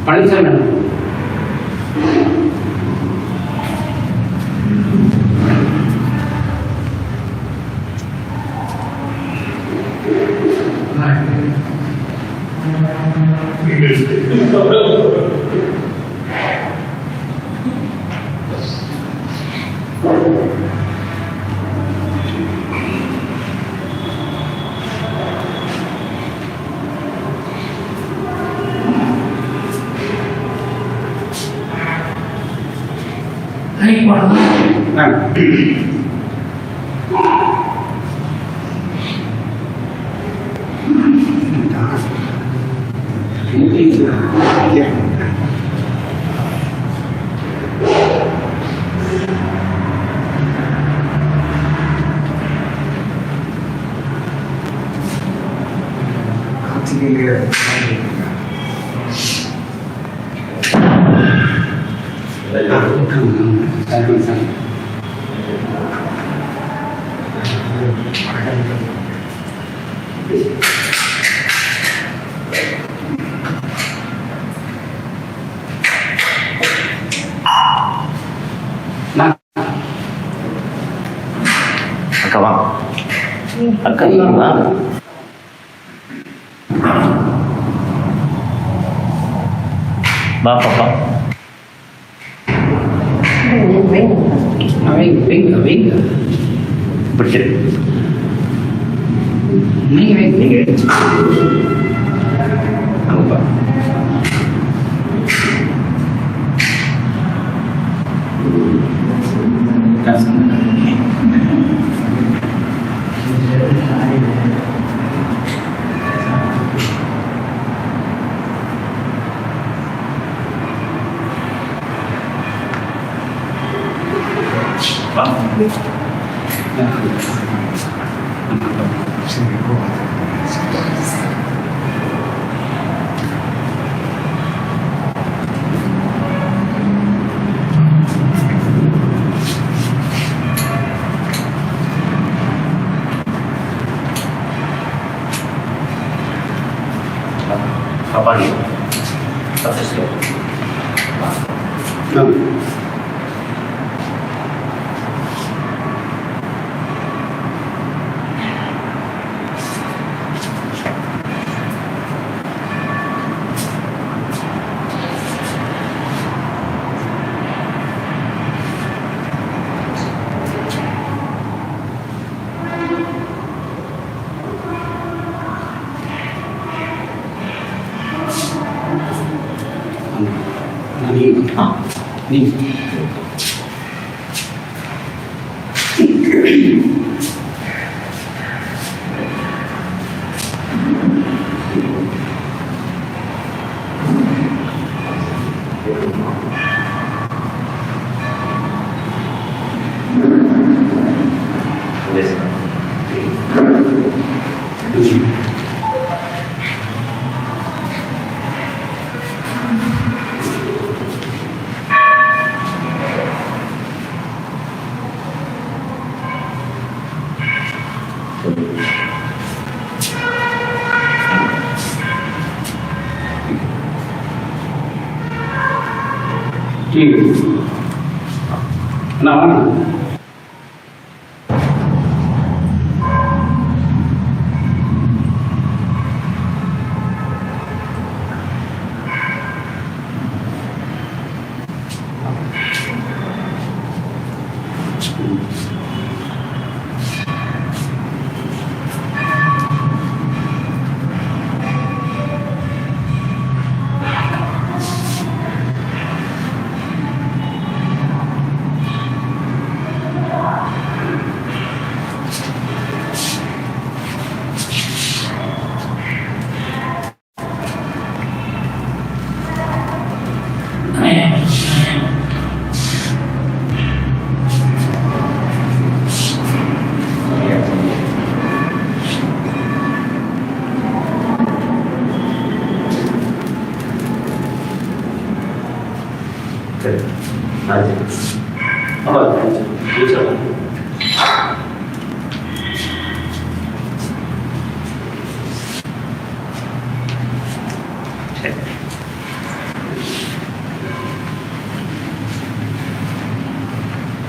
பழனிசாமி அக்கா வாங்க. அக்கா வாங்க. வா பாப்பா. வைங்க பிடிச்சிரு. நீங்க ஆமாப்பா. Apa nih? Proses lo. Nih. Nah,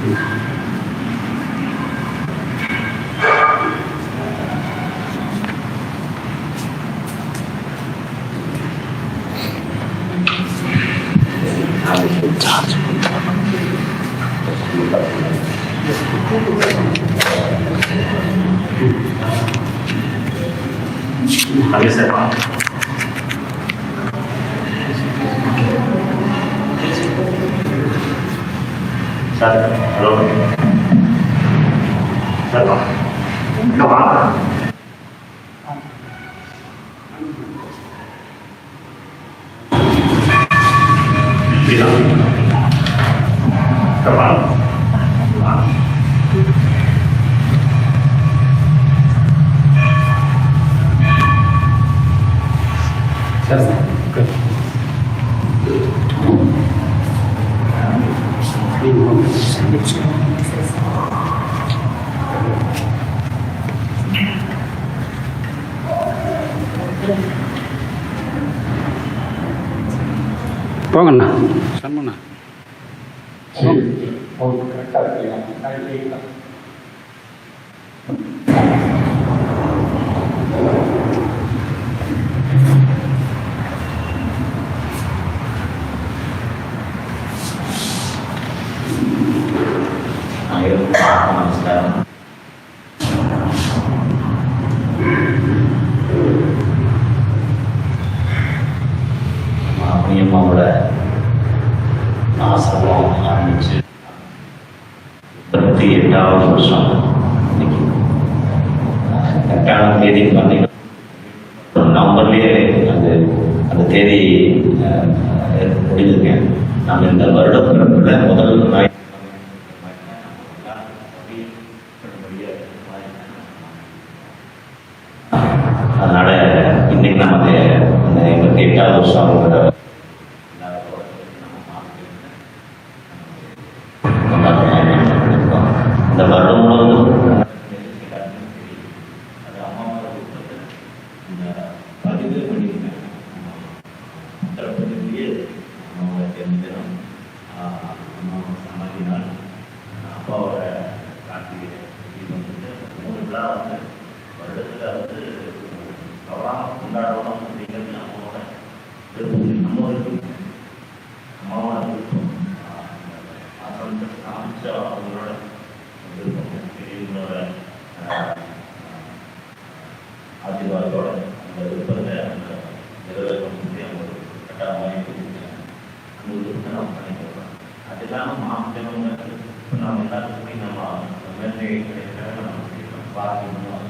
Habis saya Pak. Halo. Pak. Kawan. Bilang. Kawan. போங்கண்ணா சண்முண்ணா Namaskar. அம்மாவோட ஆசிரமம் ஆரம்பிச்சு 38வது வருஷம் இன்னைக்கு கரெக்டான தேதி பார்த்தீங்கன்னா நவம்பர்லேயே அந்த தேதி முடிஞ்சிருக்கேன். நம்ம இந்த வருட பிறப்பில் முதல் நாய் அதனால இன்னைக்கு நமக்கு இந்த 88வது வருஷம் அவங்களோட இந்த வருடம் முழுவதும் அப்பாவோட கார்த்திகை இது வந்துட்டு 3 விழா வந்து வருடத்தில் வந்து அவராக கொண்டாடணும் அப்படிங்கிறது அம்மாவோட அம்மாவோட விருப்பம் ஆசிரமத்தை காமிச்ச அவங்களோட விருப்பம் பெரியவங்களோட ஆசீர்வாதத்தோட அந்த விருப்பத்தை அந்த நிறைவேற்றம் சொல்லி அவங்க கட்டாயமாக அந்த விருப்பத்தை நம்ம பண்ணிக்கிறோம். அது இல்லாமல் மாப்பிள்ளவங்க நம்ம எல்லாத்துக்குமே நம்ம மேன்மை கிடைக்கிற நம்ம பார்க்கணும்.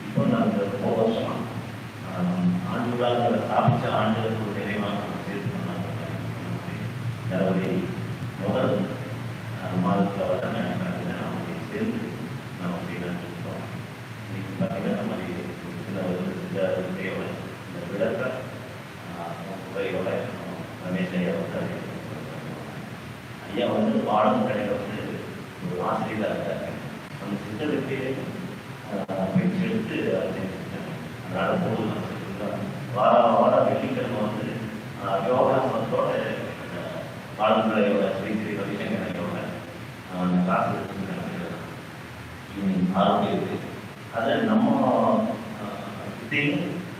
இப்போ நாங்கள் ரொம்ப வருஷமாக ஆண்டுகளாக ஸ்தாபித்த ஆண்டுகளுக்கு நிறைவாக நம்ம சேர்த்து பண்ணாங்க. ஜனவரி முதல் மாதத்தில் வர நம்ம சேர்ந்து நம்ம அப்படி நினைச்சிருக்கோம். இன்னைக்கு பார்த்தீங்கன்னா நம்ம சில விஷயோட இந்த விளக்க உரையோட ரமேஷ் ஐயா வந்து ஐயா வந்து பாடம் கடையில் வந்து ஒரு ஆசிரியராக இருக்காங்க. அந்த சித்தத்துக்கு பயிற்சி எடுத்து அதனால் போதும் வார வெள்ளிக்கிழமை வந்து யோகாசனத்தோட பாடங்களையோட ஸ்ரீ ஸ்ரீ ரவிசங்கரையோட கிளாஸ் எடுத்துருக்காங்க. ஆரோக்கியத்துக்கு அதை நம்ம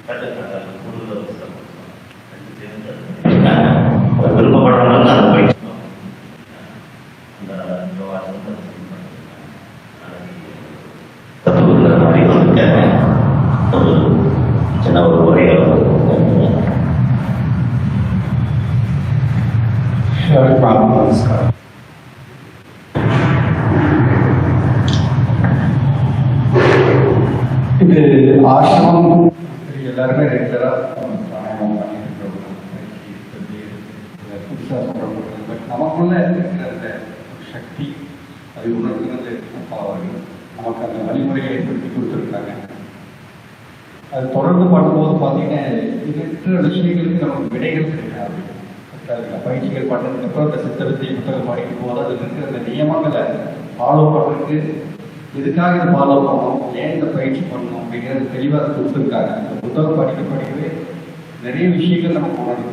கற்றுக்கிறாங்க. கூடுதல் புத்தகம் விருப்பப்படுறவங்க அதை பயிற்சி அந்த யோகாசனத்தை ஒரு சின்ன ஒரு உரையை நமஸ்காரம். இது ஆசிரமம் எல்லாருமே ரெகுலராக பிராணாயாமம் பண்ணிட்டு புதுசாக சொல்கிறோம். பட் நமக்குள்ள இருக்கிற அந்த சக்தி அது உணர்கிறது அவர்கள் நமக்கு அந்த வழிமுறையை ஏற்படுத்தி கொடுத்துருக்காங்க. அது தொடர்ந்து பண்ணும்போது பார்த்தீங்கன்னா இருக்கிற விஷயங்களுக்கு நமக்கு விடைகள் கிடைக்காது. பயிற்சிகள் பண்ணுறதுக்கப்புறம் அந்த சித்தத்தை புத்தகம் படிக்கும் போது அது இருக்கிற அந்த நியமங்களை ஃபாலோ பண்ணுறதுக்கு இதுக்காக இதை ஃபாலோ பண்ணணும், ஏன் இந்த பயிற்சி பண்ணணும் அப்படிங்கிறது தெளிவாக கொடுத்துருக்காங்க. அந்த புத்தகம் படிக்கவே நிறைய விஷயங்கள் நமக்கு உணருது.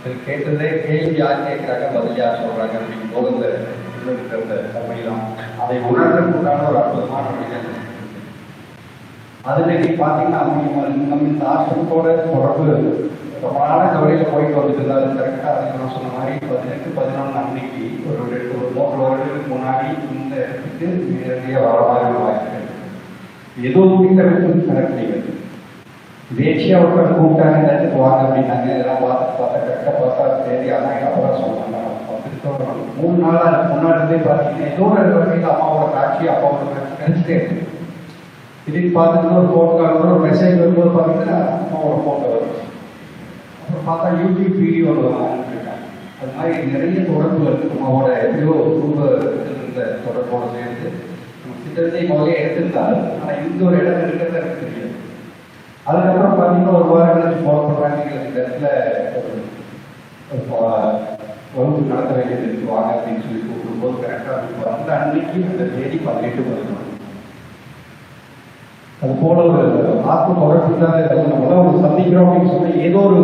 அது கேட்டதே கேள்வி யார் கேட்குறாங்க, பதில் யார் சொல்கிறாங்க அப்படிங்கும் போது அந்த இருக்கிற தன்மைதான் அதை உணர்றதுக்குண்டான ஒரு அற்புதமான வழிகள். அதுல நீ பார்த்தீங்கன்னா நம்ம இந்த ஆசிரமத்தோட தொடர்பு ரொம்ப நாளாக இந்த வழியில் போயிட்டு வந்துட்டு இருந்தாரு. கரெக்டாக அதுக்கு நான் சொன்ன மாதிரி 18-11 அன்னைக்கு ஒரு 3 வருடங்களுக்கு முன்னாடி இந்த இடத்துக்கு நேரடியாக வர மாதிரி ஒரு வாய்ப்பு. ஏதோ வீட்டமைப்பு நடக்கலைங்க. தேசிய ஒருத்தர் கூப்பிட்டாங்க, இடத்துக்கு வாங்க அப்படின்னாங்க. இதெல்லாம் பார்த்தா கரெக்டாக பார்த்தா தேதி ஆனால் அப்பதான் சொன்னாங்க. 3 நாள் முன்னாடி பார்த்தீங்கன்னா ஏதோ ஒரு வகையில் அம்மாவோட காட்சி அப்பாவோட நினைச்சிட்டே இருக்கு. இதுக்கு பார்த்துட்டு ஒரு ஃபோன் கால் ஒரு மெசேஜ் வரும்போது பார்த்தீங்கன்னா அம்மாவோட ஃபோட்டோ வரும். அப்புறம் பார்த்தா யூடியூப் வீடியோ அனுப்பியிருக்காங்க. அது மாதிரி நிறைய தொடர்புகள் அம்மாவோட எப்படியோ குடும்ப இருந்த தொடர்போடு சேர்ந்து நம்ம சித்தத்தை முதலே எடுத்திருந்தாரு. ஆனால் இந்த ஒரு இடம் இருக்கிறத எனக்கு தெரியாது. அதுக்கப்புறம் பார்த்தீங்கன்னா ஒரு வாரம் கழிச்சு ஃபோன் பண்ணுறாங்க, எங்களுக்கு இந்த இடத்துல வகுப்பு நடத்த வேண்டியது இருக்கு வாங்க அப்படின்னு சொல்லி கூப்பிடும்போது கரெக்டாக அந்த அன்னைக்கு அந்த தேதி 18-11. அது போல ஒரு ஆத்ம தொடர்பு தான் நம்மளாம் ஒரு சந்திக்கிறோம் அப்படின்னு சொன்னா ஏதோ ஒரு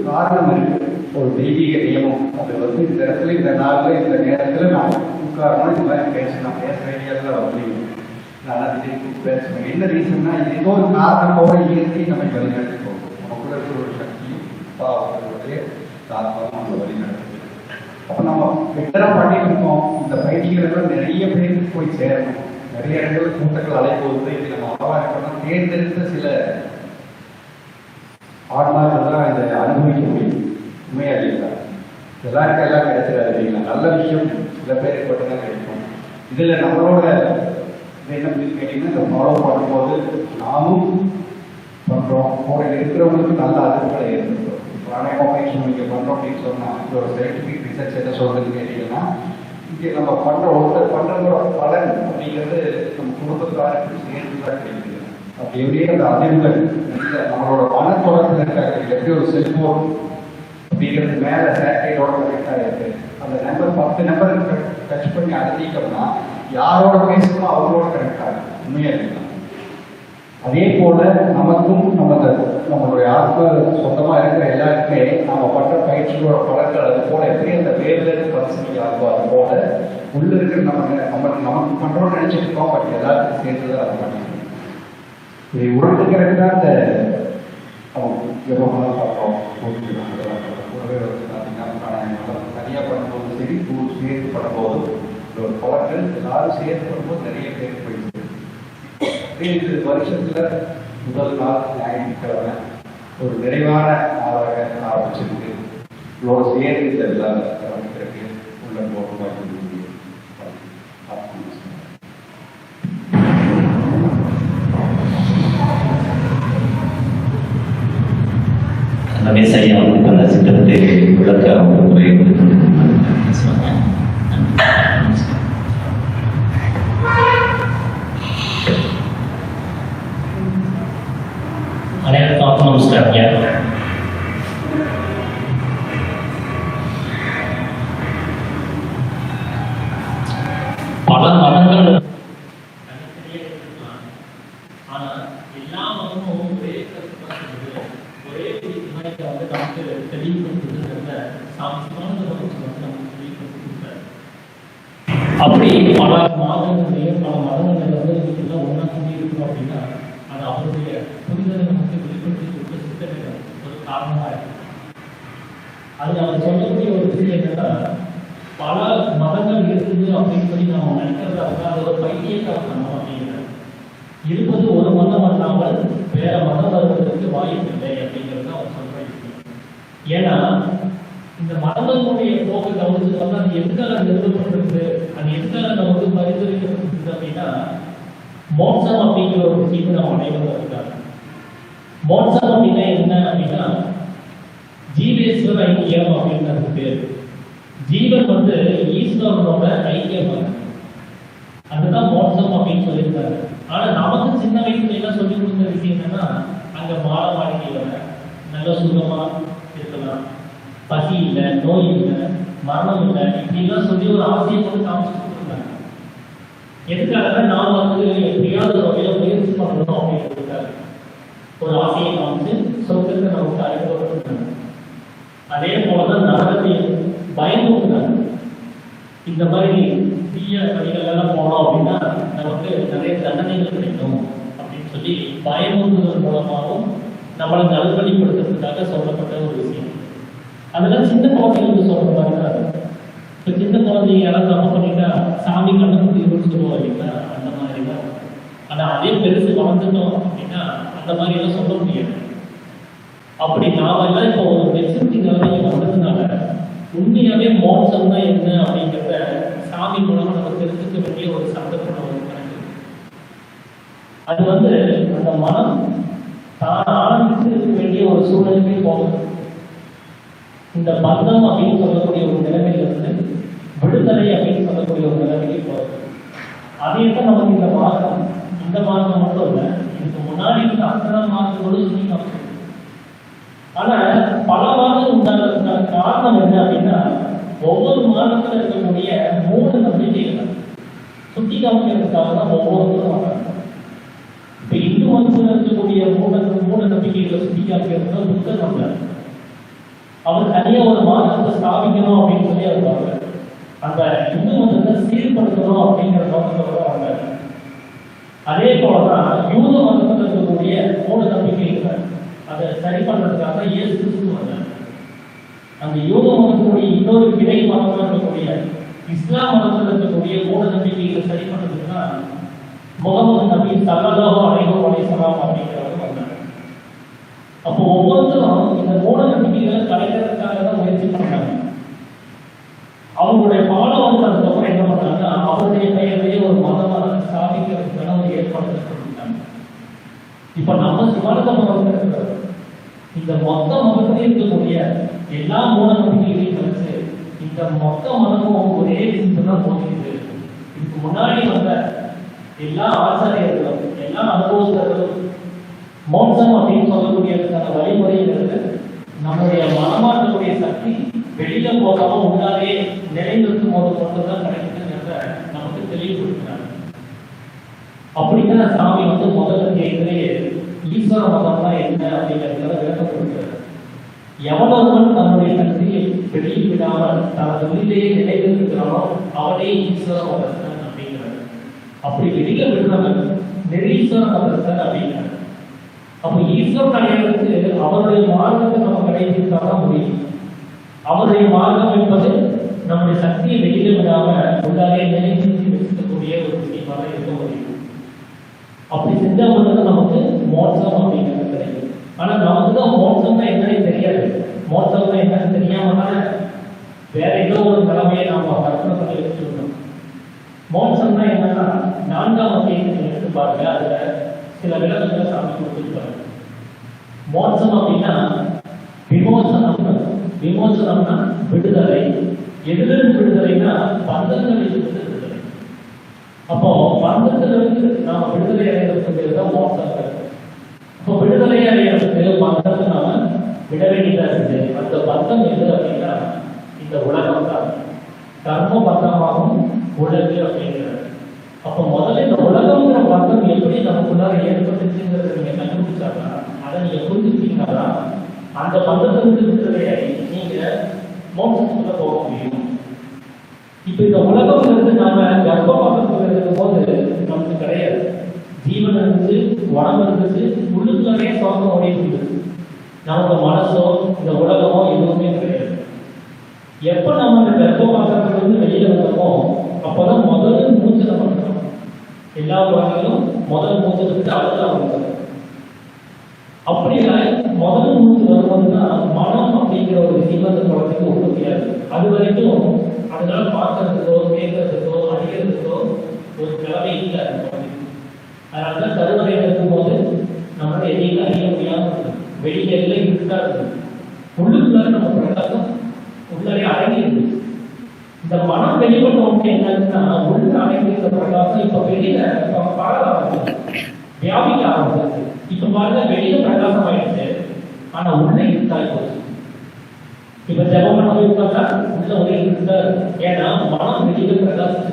காரணம் இருக்கு, ஒரு தெய்வீக நியமம். அது இந்த இடத்துல இந்த நாளில் இந்த நேரத்தில் நான் உட்காரணும், இந்த மாதிரி பேசணும், பேச வேண்டியதில் அப்படின்னு நான் பேசுவேன். என்ன ரீசன்னா ஏதோ ஒரு காரணத்தோட இயற்கை நம்ம வழிநடத்தி போகும். நமக்குள்ள இருக்கிற ஒரு சக்தியும் அவர்களுடைய ஆத்மாவும் நம்ம வழிநடத்தி. அப்போ நம்ம பெட்டராக பண்ணிட்டு இருக்கோம். இந்த பயிற்சிகள் நிறைய பேருக்கு போய் சேரணும். நிறைய இடங்கள் கூட்டங்கள் அழைப்போது இது நம்ம அவாய்ட் தேர்ந்தெடுத்த சில ஆன்மாக்கள் தான் இதை அனுபவிக்க முடியும். உண்மையா இல்லைங்களா? எல்லாருக்கும் எல்லாம் கிடைச்சிடாது இல்லைங்களா? நல்ல விஷயம் சில பேருக்கு மட்டும்தான் கிடைக்கும். இதில் நம்மளோட என்ன கேட்டீங்கன்னா இந்த ஃபாலோ பண்ணும்போது நாமும் பண்ணுறோம், கூட இருக்கிறவங்களுக்கு நல்ல அறிவுகளை ஏற்படுத்தும். பிராணாயாம பயிற்சி நீங்கள் பண்ணுறோம் அப்படின்னு சொன்னால் இதோட சயின்டிஃபிக் ரிசர்ச் என்ன சொல்றதுன்னு கேட்டீங்கன்னா இங்கே நம்ம பண்ணுற ஒருத்தர் பண்ணுறதோட பலன் அப்படிங்கிறது நம்ம குடும்பத்தாருக்கு சேர்ந்து தான் கிடைக்குது. அப்படி எப்படியே அந்த அதிர்வுகள் நம்மளோட மனத்தொடர்பில் இருக்காங்க. எப்படி ஒரு செல்போன் அப்படிங்கிறது மேலே சேட்டலைட்டோட கனெக்டாக இருக்கு. அந்த நம்பர் 10 நம்பர் டச் பண்ணி அழுத்திட்டோம்னா யாரோட பேசணுமோ அவங்களோட கனெக்ட் ஆகும். உண்மையாக இருக்கலாம். அதே போல நமக்கும் நம்மளுடைய ஆத்ம சொந்தமாக இருக்கிற எல்லாருக்குமே நம்ம பண்ற பயிற்சியோட பலன்கள் அது போல எப்படி அந்த வேர்லேருந்து பரிசீலனை ஆகும். அது போல உள்ள இருக்கிற நமக்கு பண்றோம்னு நினைச்சிட்டு இருக்கோம். பட் எல்லாருக்கும் சேர்த்துதான் அது பண்ணிக்கணும். இதை உணர்ந்துக்கிறது தான் இந்த யோகமெல்லாம் பார்ப்போம். கூடவே தனியாக பண்ணும்போது சரி, சேர்த்து பண்ணும்போது ஒரு பலன்கள் எல்லாரும் சேர்த்து பண்ணும்போது நிறைய பேருக்கு போயிடுது. இது வருஷத்துல முதல் நாள் ஞாயிற்றுக்கிழமை ஒரு நிறைவான நாளாக ஆரம்பிச்சிருக்கு. உங்களோட சேர்ந்து இந்த எல்லாம் ஆரம்பிக்கிறதுக்கு உள்ள நோக்கமாக ரமேஷ் ஐயா வந்து அந்த திட்டத்தை விளக்க அவங்க அனைவருக்கும் நமஸ்காரம். பல மதங்கள் ஆனா எல்லா மதமும் ஒரே ஒரே வந்து நமக்கு தெளிவுபடுத்துறதுல சாமியமான நமக்கு தெளிவுபடுத்த. அப்படி பல மாதங்களையும் பல மதங்கள் வந்து எல்லாம் ஒன்றா சொல்லி இருக்கணும் அப்படின்னா அது அவருடைய புரிதலை நமக்கு வெளிப்படுத்தி கொடுத்த சித்தர்கள் ஒரு காரணமாக இருக்கு. அது அவர் சொல்லக்கூடிய ஒரு விஷயம் என்னன்னா, பல மதங்கள் இருக்குது அப்படின்னு சொல்லி நம்ம நினைக்கிறதா இருந்தா அது ஒரு பைத்தியக்காரத்தனம் அப்படிங்கிறது. இருப்பது ஒரு மதம் அல்லாமல் வேற மதம் வருவதற்கு வாய்ப்பு இல்லை அப்படிங்கிறது அவர் சொல்ற விஷயம். ஏன்னா இந்த மதங்களுடைய போக்கு கவனிச்சு வந்து அது எதுக்காக நிறுவப்பட்டிருக்கு, அது எதுக்காக நமக்கு பரிந்துரைக்கப்பட்டிருக்கு அப்படின்னா மோட்சம் அப்படிங்கிற ஒரு விஷயத்தை நம்ம அனைவரும் இருக்காங்க. மோட்சம் அப்படின்னா என்ன அப்படின்னா ஜீவேஸ்வர ஐக்கியம் அப்படின்றது பேர். ஜீவன் வந்து ஈஸ்வரனோட ஐக்கியம், அதுதான் மோட்சம் அப்படின்னு சொல்லியிருக்காரு. ஆனா நமக்கு சின்ன வயசுல என்ன சொல்லி கொடுத்த விஷயம் என்னன்னா, அங்க மாட வாழ்க்கையில நல்ல சுகமா இருக்கலாம், பசி இல்லை, நோய் இல்லை, மரணம் இல்லை, இப்படிலாம் சொல்லி ஒரு ஆசையை கொண்டு காமிச்சு கொடுத்துருக்காங்க. எதுக்காக நாம் வந்து எப்படியாவது வகையில முயற்சி பண்ணணும் அப்படிங்கிறதுக்காக ஒரு ஆசையை காமிச்சு சொத்துக்கு நமக்கு அறிமுகப்படுத்தினாங்க. அதே போலதான் நரகத்தை பயமுறுத்தினாங்க. இந்த மாதிரி தீய வழிகளெல்லாம் போனோம் அப்படின்னா நமக்கு நிறைய தண்டனைகள் கிடைக்கும் அப்படின்னு சொல்லி பயமுறுத்துவதன் மூலமாகவும் நம்மளை நல்வழிப்படுத்துறதுக்காக சொல்லப்பட்ட ஒரு விஷயம். அதெல்லாம் சின்ன குழந்தைகளுக்கு சொல்ற மாதிரி தான். இப்போ சின்ன குழந்தைங்க யாராவது தப்பு பண்ணிட்டா சாமி கண்ணு சொல்லுவோம் இல்லைங்களா, அந்த மாதிரி தான். ஆனால் அதே பெருசு வளர்ந்துட்டோம் அப்படின்னா அந்த மாதிரி எல்லாம் சொல்ல முடியாது. அப்படி நாம எல்லாம் இப்போ ஒரு மெச்சூரிட்டி நிலைமைக்கு வந்ததுனால உண்மையாவே மோட்சம்னா என்ன அப்படிங்கிறத சாமி மூலமா நம்ம தெரிஞ்சுக்க வேண்டிய ஒரு சந்தர்ப்பம் நமக்கு கிடைக்குது. அது அந்த மனம் தான் ஆரம்பித்து இருக்க வேண்டிய ஒரு சூழலுக்கே போகும். இந்த பந்தம் அப்படின்னு சொல்லக்கூடிய ஒரு நிலைமையிலிருந்து விடுதலை அப்படின்னு சொல்லக்கூடிய ஒரு நிலைமைக்கு போகுது. அதே தான் நமக்கு இந்த மார்க்கம் மட்டும் இல்லை, இதுக்கு முன்னாடி இருந்த அத்தனை மார்க்கங்களும் சொல்லி நமக்கு. ஆனா பல மார்க்கம் உண்டானதுக்கான காரணம் என்ன அப்படின்னா ஒவ்வொரு மார்க்கத்தில் இருக்கக்கூடிய மூட நம்பிக்கைகளை சுட்டி காமிக்கிறதுக்காக தான் ஒவ்வொருத்தரும் வராங்க. இப்ப இந்து மதத்தில் இருக்கக்கூடிய மூட நம்பிக்கைகளை சுட்டி காமிக்கிறது தான் புத்தர் பண்றாரு. அவர் தனியா ஒரு மார்க்கத்தை ஸ்தாபிக்கணும் அப்படின்னு சொல்லி அவர் வர்றாரு. அந்த இந்து மதத்தை சீர்படுத்தணும் அப்படிங்கிற நோக்கத்தோட வர்றாரு. அதே போலதான் யூத மதத்தில் இருக்கக்கூடிய மூட நம்பிக்கைகளை அதை சரி பண்றதுக்காக இயேசு கிறிஸ்து வந்தார். அந்த யூத மதத்தினுடைய இன்னொரு கிளை மதமாக இருக்கக்கூடிய இஸ்லாம் மதத்தில் இருக்கக்கூடிய மூட நம்பிக்கைகளை சரி பண்றதுக்குன்னா முகமது நபி ஸல்லல்லாஹு அலைஹி வஸல்லம் அப்படிங்கிறவர் வந்தார். அப்போ ஒவ்வொருத்தரும் இந்த மூட நம்பிக்கைகளை கலைக்கிறதுக்காக தான் முயற்சி பண்ணாங்க. அவங்களுடைய பாலம் அதுக்கப்புறம் என்ன பண்ணாங்கன்னா அவருடைய பெயரையே ஒரு மதமாக ஸ்தாபிக்கிறதுக்கான ஒரு ஏற்பாடு பண்ணிட்டாங்க. இப்ப நம்ம சிவானந்தபுரம் இருக்கிறது இந்த மொத்த மதத்திலே இருக்கக்கூடிய எல்லா மூட நம்பிக்கைகளையும் வச்சு இந்த மொத்த மதமும் ஒரே தான் போகிறது. இதுக்கு முன்னாடி வந்த எல்லா ஆச்சாரியர்களும் எல்லா அனுபவங்களும் மோட்சம் அப்படின்னு சொல்லக்கூடியதுக்கான வழிமுறைங்கிறது நம்முடைய மனமாற்றக்கூடிய சக்தி வெளியில போகாம உள்ளாலே நிலைநிறுத்தும் போது மட்டும்தான் கிடைக்குதுங்கிறத நமக்கு தெளிவுபடுத்துறாங்க. அப்படிங்கிற சாமி முதல்ல கேட்கிறே ஈஸ்வர மதம்னா என்ன அப்படிங்கிறத விளக்கம் கொடுக்கிறார். எவ்வளவுவன் தன்னுடைய சக்தியை வெளியில் விடாமல் தனது உயிரையே நிலைநிறுத்துகிறானோ அவனே ஈஸ்வர மதத்தன் அப்படிங்கிறார். அப்படி வெளியில விடுறவன் நிரீஸ்வர மதத்தன் அப்படிங்கிறார். அப்ப ஈஸ்வரன் அடையாளத்துக்கு அவருடைய மார்க்கத்தை நம்ம கடைபிடித்தான் முடியும். அவருடைய மார்க்கம் என்பது நம்முடைய சக்தியை வெளியில விடாம உள்ளாலே நிலைநிறுத்தி வச்சுக்கக்கூடிய ஒரு விஷயமாக இருக்க முடியும். அப்படி செஞ்சா மட்டும் நமக்கு மோட்சம் அப்படிங்கிறது கிடைக்கும். ஆனா நமக்கு தான் மோட்சம்னா என்னன்னு தெரியாது. மோட்சம்னா என்னன்னு தெரியாம வேற ஏதோ ஒரு நிலைமையை நாம கற்பனை பண்ணி வச்சுருக்கோம். மோட்சம்னா என்னன்னா 4ஆம் அத்தியாயத்தை எடுத்து பாருங்க, அதுல சில விளக்கங்களை சாமி கொடுத்துருப்பாங்க. மோட்சம் அப்படின்னா விமோசனம்னா விடுதலை. எதிலிருந்து விடுதலைன்னா பந்தங்களில் விடுதலை. அப்போ பந்தத்திலிருந்து நாம விடுதலை அடைகிறதுக்கு தான் மோட்சம். அப்போ விடுதலை அடைகிறதுக்கு பந்தத்தை நாம விட வேண்டியதா இருக்குது. அந்த பந்தம் எது அப்படின்னா இந்த உலகம் தான். கர்ம பந்தமாகும் உலகு அப்படிங்கிறது. அப்போ முதல்ல இந்த உலகம்ங்கிற பந்தம் எப்படி நமக்குள்ளார ஏற்பட்டுச்சுங்கிறத நீங்க கண்டுபிடிச்சாங்கன்னா அதை நீங்க புரிஞ்சுக்கிட்டீங்கன்னா அந்த பந்தத்திலிருந்து விடுதலையாகி நீங்க மோட்சத்துக்குள்ள போக முடியும். இப்ப இந்த உலகம்ங்கிறது நாம கர்ப்பமாக இருக்கும் போது நமக்கு கிடையாது. ஜீவன் இருந்துச்சு, உடம்பு இருந்துச்சு, உள்ளுக்குள்ளே சுவாசம் ஓடிட்டு நமக்கு மனசோ இந்த உலகமோ எதுவுமே கிடையாது. எப்ப நம்ம இந்த கர்ப்பபாத்திரத்துல இருந்து வெளியில வந்தோமோ அப்பதான் முதல் மூச்சு நம்ம இருக்கணும். எல்லா உலகிலும் முதல் மூச்சு விட்டு அதுதான் வந்தது. அப்படி முதல் மூச்சு வரும்போதுதான் மனம் அப்படிங்கிற ஒரு விஷயம் அந்த குழந்தைக்கு உற்பத்தியாது. அது வரைக்கும் அதனால பார்க்கறதுக்கோ கேட்கறதுக்கோ அடிக்கிறதுக்கோ ஒரு கிழமை இல்லை. அதனாலதான் கருவறையில் இருக்கும்போது நம்மளால எதையும் அறிய முடியாம வெளியில எல்லாம் இருக்கா இருக்கு. உள்ளுக்குள்ள நம்ம பிரகாசம் உள்ளே அடங்கி இருக்கு. இந்த மனம் வெளிப்பட்டவங்க என்னன்னா உள்ள அடங்கி இருந்த பிரகாசம் இப்ப வெளியில பரவ ஆரம்பிச்சு வியாபிக்க ஆரம்பிச்சு. இப்ப பாருங்க வெளியில பிரகாசம் ஆயிடுச்சு, ஆனா உள்ள இருட்டாய் போச்சு. இப்ப ஜபம் பண்ண போயிருக்காங்க உள்ள ஒரே இருட்டா இருக்கு. ஏன்னா மனம் வெளியில பிரகாசிச்சு.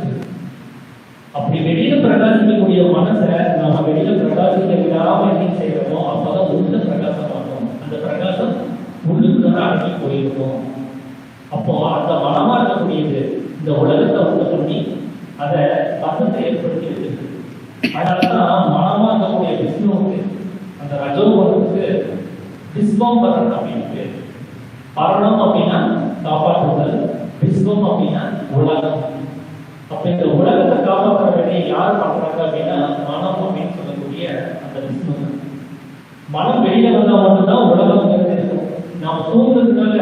அப்படி வெளியில பிரகாசிக்கக்கூடிய மனசை நம்ம வெளியில பிரகாசிக்க விடாம என்ன செய்யறோமோ அப்பதான் உள்ள பிரகாசம் ஆகும். அந்த பிரகாசம் உள்ளுக்குள்ள அடங்கி போயிருக்கும். அப்போ அந்த மனமா இருக்கக்கூடியது இந்த உலகத்தை உண்டு பண்ணி அதனாலதான் மனமா இருக்கக்கூடிய விஷ்ணுவுக்கு அந்த ரஜோகுணத்துக்கு விஸ்வம்பரன் அப்படின்னு பேர். பரணம் அப்படின்னா காப்பாற்றுதல், விஸ்வம் அப்படின்னா உலகம். அப்ப இந்த உலகத்தை காப்பாற்ற வேண்டிய யார் பண்றாங்க அப்படின்னா மனம் அப்படின்னு சொல்லக்கூடிய அந்த விஷ்ணு. மனம் வெளியில வந்தா மட்டும்தான் உலகம் இருக்கும். நாம தூங்குறதுனால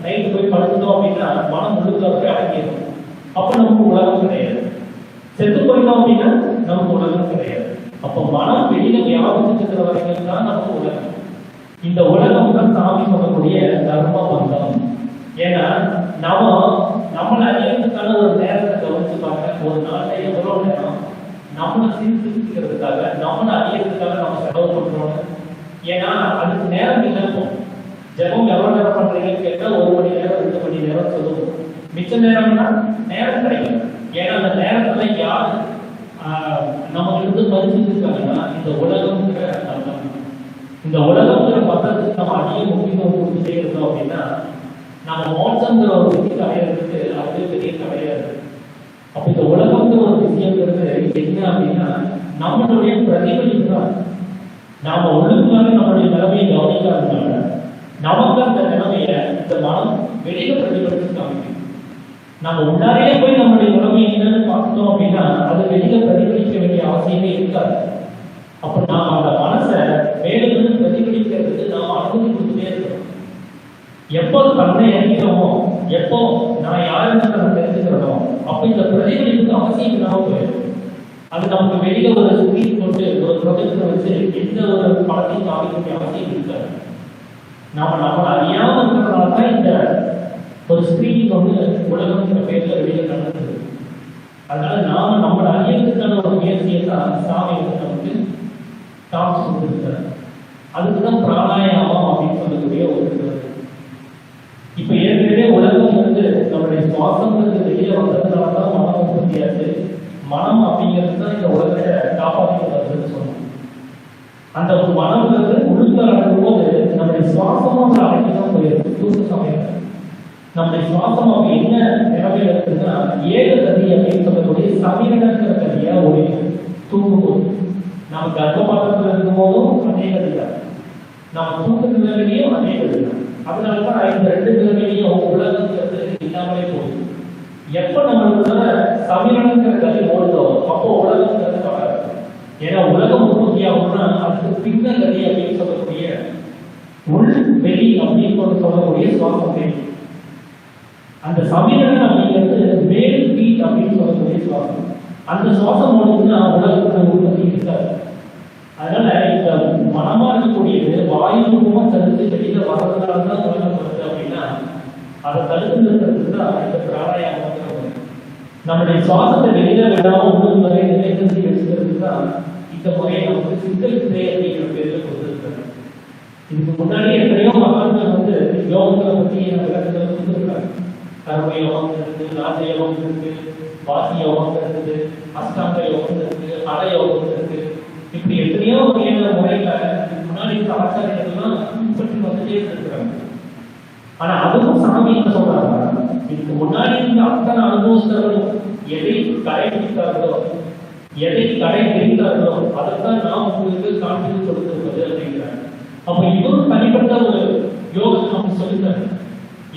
நைட்டு போய் படுத்துட்டோம் அப்படின்னா மனம் உள்ளுக்குள்ள போய் அடங்கிடும். அப்ப நமக்கு உலகம் கிடையாது. செத்து போயிட்டோம் அப்படின்னா நமக்கு உலகம் கிடையாது. அப்ப மனம் வெளியில வியாபிச்சுட்டு இருக்கிற வரைக்கும் தான் நமக்கு உலகம். இந்த உலகம் தான் சாமி சொல்லக்கூடிய தர்ம பந்தம். ஏன்னா நம்மளை அறியறதுக்கான ஒரு நேரத்தை கவனிச்சு பாருங்க. ஒரு நாள்ல எவ்வளவு நேரம் நம்மளை சீர்திருத்திக்கிறதுக்காக, நம்மளை அறியறதுக்காக நம்ம செலவு பண்றோம். ஏன்னா அதுக்கு நேரம் இல்லை. ஜபம் எவ்வளவு நேரம் பண்றீங்கன்னு கேட்டா 1 மணி நேரம் 2 மணி நேரம் சொல்லுவோம். மிச்ச நேரம்னா நேரம் கிடைக்கும். ஏன்னா அந்த நேரத்துல யாரு நம்ம இருந்து பரிசுட்டு இருக்காங்கன்னா இந்த உலகம்ங்கிற அர்த்தம். இந்த உலகம்ங்கிற பத்திரத்துக்கு நம்ம அதிக முக்கியத்துவம் கொடுத்துட்டே இருந்தோம் அப்படின்னா நம்ம மோட்சங்கிற ஒரு விஷயத்தை அடையிறதுக்கு அதுவே பெரிய கிடையாது. அப்ப இந்த உலகம்ங்கிற ஒரு விஷயங்கிறது என்ன அப்படின்னா நம்மளுடைய பிரதிபலிப்பு தான். நாம ஒழுங்காக நம்மளுடைய நிலைமையை கவனிக்காதனால நமக்கு அந்த நிலைமைய இந்த மனம் வெளியில பிரதிபலிச்சு காமிக்கும். நம்ம உள்ளாரையே போய் நம்மளுடைய நிலைமையை என்னன்னு பார்த்தோம் அப்படின்னா அது வெளியில பிரதிபலிக்க வேண்டிய அவசியமே இருக்காது. அப்ப நாம அந்த மனசை மேலும் பிரதிபலிக்கிறதுக்கு நாம அனுமதி கொடுத்துட்டே இருக்கோம். எப்போ தன்னை அறிகிறோமோ, எப்போ நான் யாருன்னு நம்ம தெரிஞ்சுக்கிறோமோ, அப்ப இந்த பிரதிபலிப்புக்கு அவசியம் இல்லாம போயிடும். அது நமக்கு வெளியில ஒரு ஸ்கிரீன் போட்டு ஒரு ப்ரொஜெக்டர் வச்சு எந்த ஒரு படத்தையும் காமிக்க அவசியம் இருக்காது. நம்மளை அறியாம இருக்கிறதுனால தான் இந்த ஒரு ஸ்கிரீன் வந்து உலகம்ங்கிற பேர்ல வெளியில நடந்தது. அதனால நம்மளை அறியறதுக்கான ஒரு முயற்சியை தான் சாமி வந்து நமக்கு காமிச்சு கொடுத்துருக்காரு. அதுக்குதான் பிராணாயாமம் அப்படின்னு சொல்லக்கூடிய ஒரு இப்ப ஏற்கனவே உலகம் வந்து நம்மளுடைய சுவாசங்களுக்கு வெளியே வந்ததுனாலதான் மனம் உற்பத்தியாச்சு. மனம் அப்படிங்கிறது தான் இந்த உலகத்தை காப்பாற்றிக்கிறதுன்னு சொன்னோம். அந்த மனம் வந்து உள்ள அடங்கும் போது நம்முடைய சுவாசமும் அடக்கிதான் போயிருக்கு. தூக்க சமயத்தில் நம்முடைய சுவாசம் அப்ப என்ன நிலைமையில இருக்குன்னா ஏக கதி அப்படின்னு சொல்லக்கூடிய சமீபங்கிற கதியா ஓடிது. தூங்கும் போது நம்ம கர்ப்பபாத்திரத்தில் இருக்கும் போதும் அதே கதிதான், நம்ம தூக்கத்து நிலையிலையும் அதே கதிதான். அதனாலதான் இந்த 2 நிலைமையிலையும் உலகங்கிறது இல்லாமலே போகுது. எப்ப நம்மளுக்குள்ள சமீபங்கிற கதி ஓடுதோ அப்போ உலகங்கிறது வராது. ஏன்னா உலகம் உற்பத்தியாகும்னா அதுக்கு பின்ன கதி அப்படின்னு சொல்லக்கூடிய உள் வெளி அப்படின்னு சொல்லக்கூடிய சுவாசம் வெளி. அந்த சமீபம் அப்படிங்கிறது மேல் பீட் அப்படின்னு சொல்லக்கூடிய சுவாசம். அந்த சுவாசம் ஓடுதுன்னா உலகத்துல உற்பத்தி இருக்காது. அதனால இந்த மனமா இருக்கக்கூடியது வாயு ரூபமா தடுத்து வெளியில வர்றதுனாலதான் உலகம் வருது அப்படின்னா அதை தடுத்து நிறுத்துறதுக்கு தான் இந்த பிராணாயாமம். நம்முடைய சுவாசத்தை வெளியில விடாம உணவு முறை நிலைநிறுத்தி வச்சுக்கிறதுக்கு தான் இந்த முறையை நமக்கு சிக்கல் கிரே அப்படிங்கிற பேர்ல கொடுத்துருக்காங்க. இதுக்கு முன்னாடி எத்தனையோ மகான்கள் வந்து யோகங்களை பத்தி விளக்கங்களை கொடுத்துருக்காங்க. கர்ம யோகம் இருக்கு, ராஜ யோகம் இருக்கு, வாசி யோகம் இருக்குது, அஷ்டாங்க யோகம் இருக்கு, அட யோகம் இருக்கு. இப்படி எத்தனையோ வகையான முறையில முன்னாடி இருக்க ஆச்சாரியர்கள்லாம் பின்பற்றி வந்துட்டே இருக்கிறாங்க. ஆனா அதுவும் சாமி என்ன சொல்றாங்க, இதுக்கு முன்னாடி இருந்த அத்தனை அனுபவஸ்தர்களும் எதை கடைபிடித்தார்களோ, எதை கடைபிடித்தார்களோ அதைத்தான் நாம் உங்களுக்கு காண்பித்து கொடுத்திருப்பது அப்படிங்கிறாங்க. அப்ப இவரும் தனிப்பட்ட ஒரு யோகத்தை நமக்கு சொல்லித்தாரு.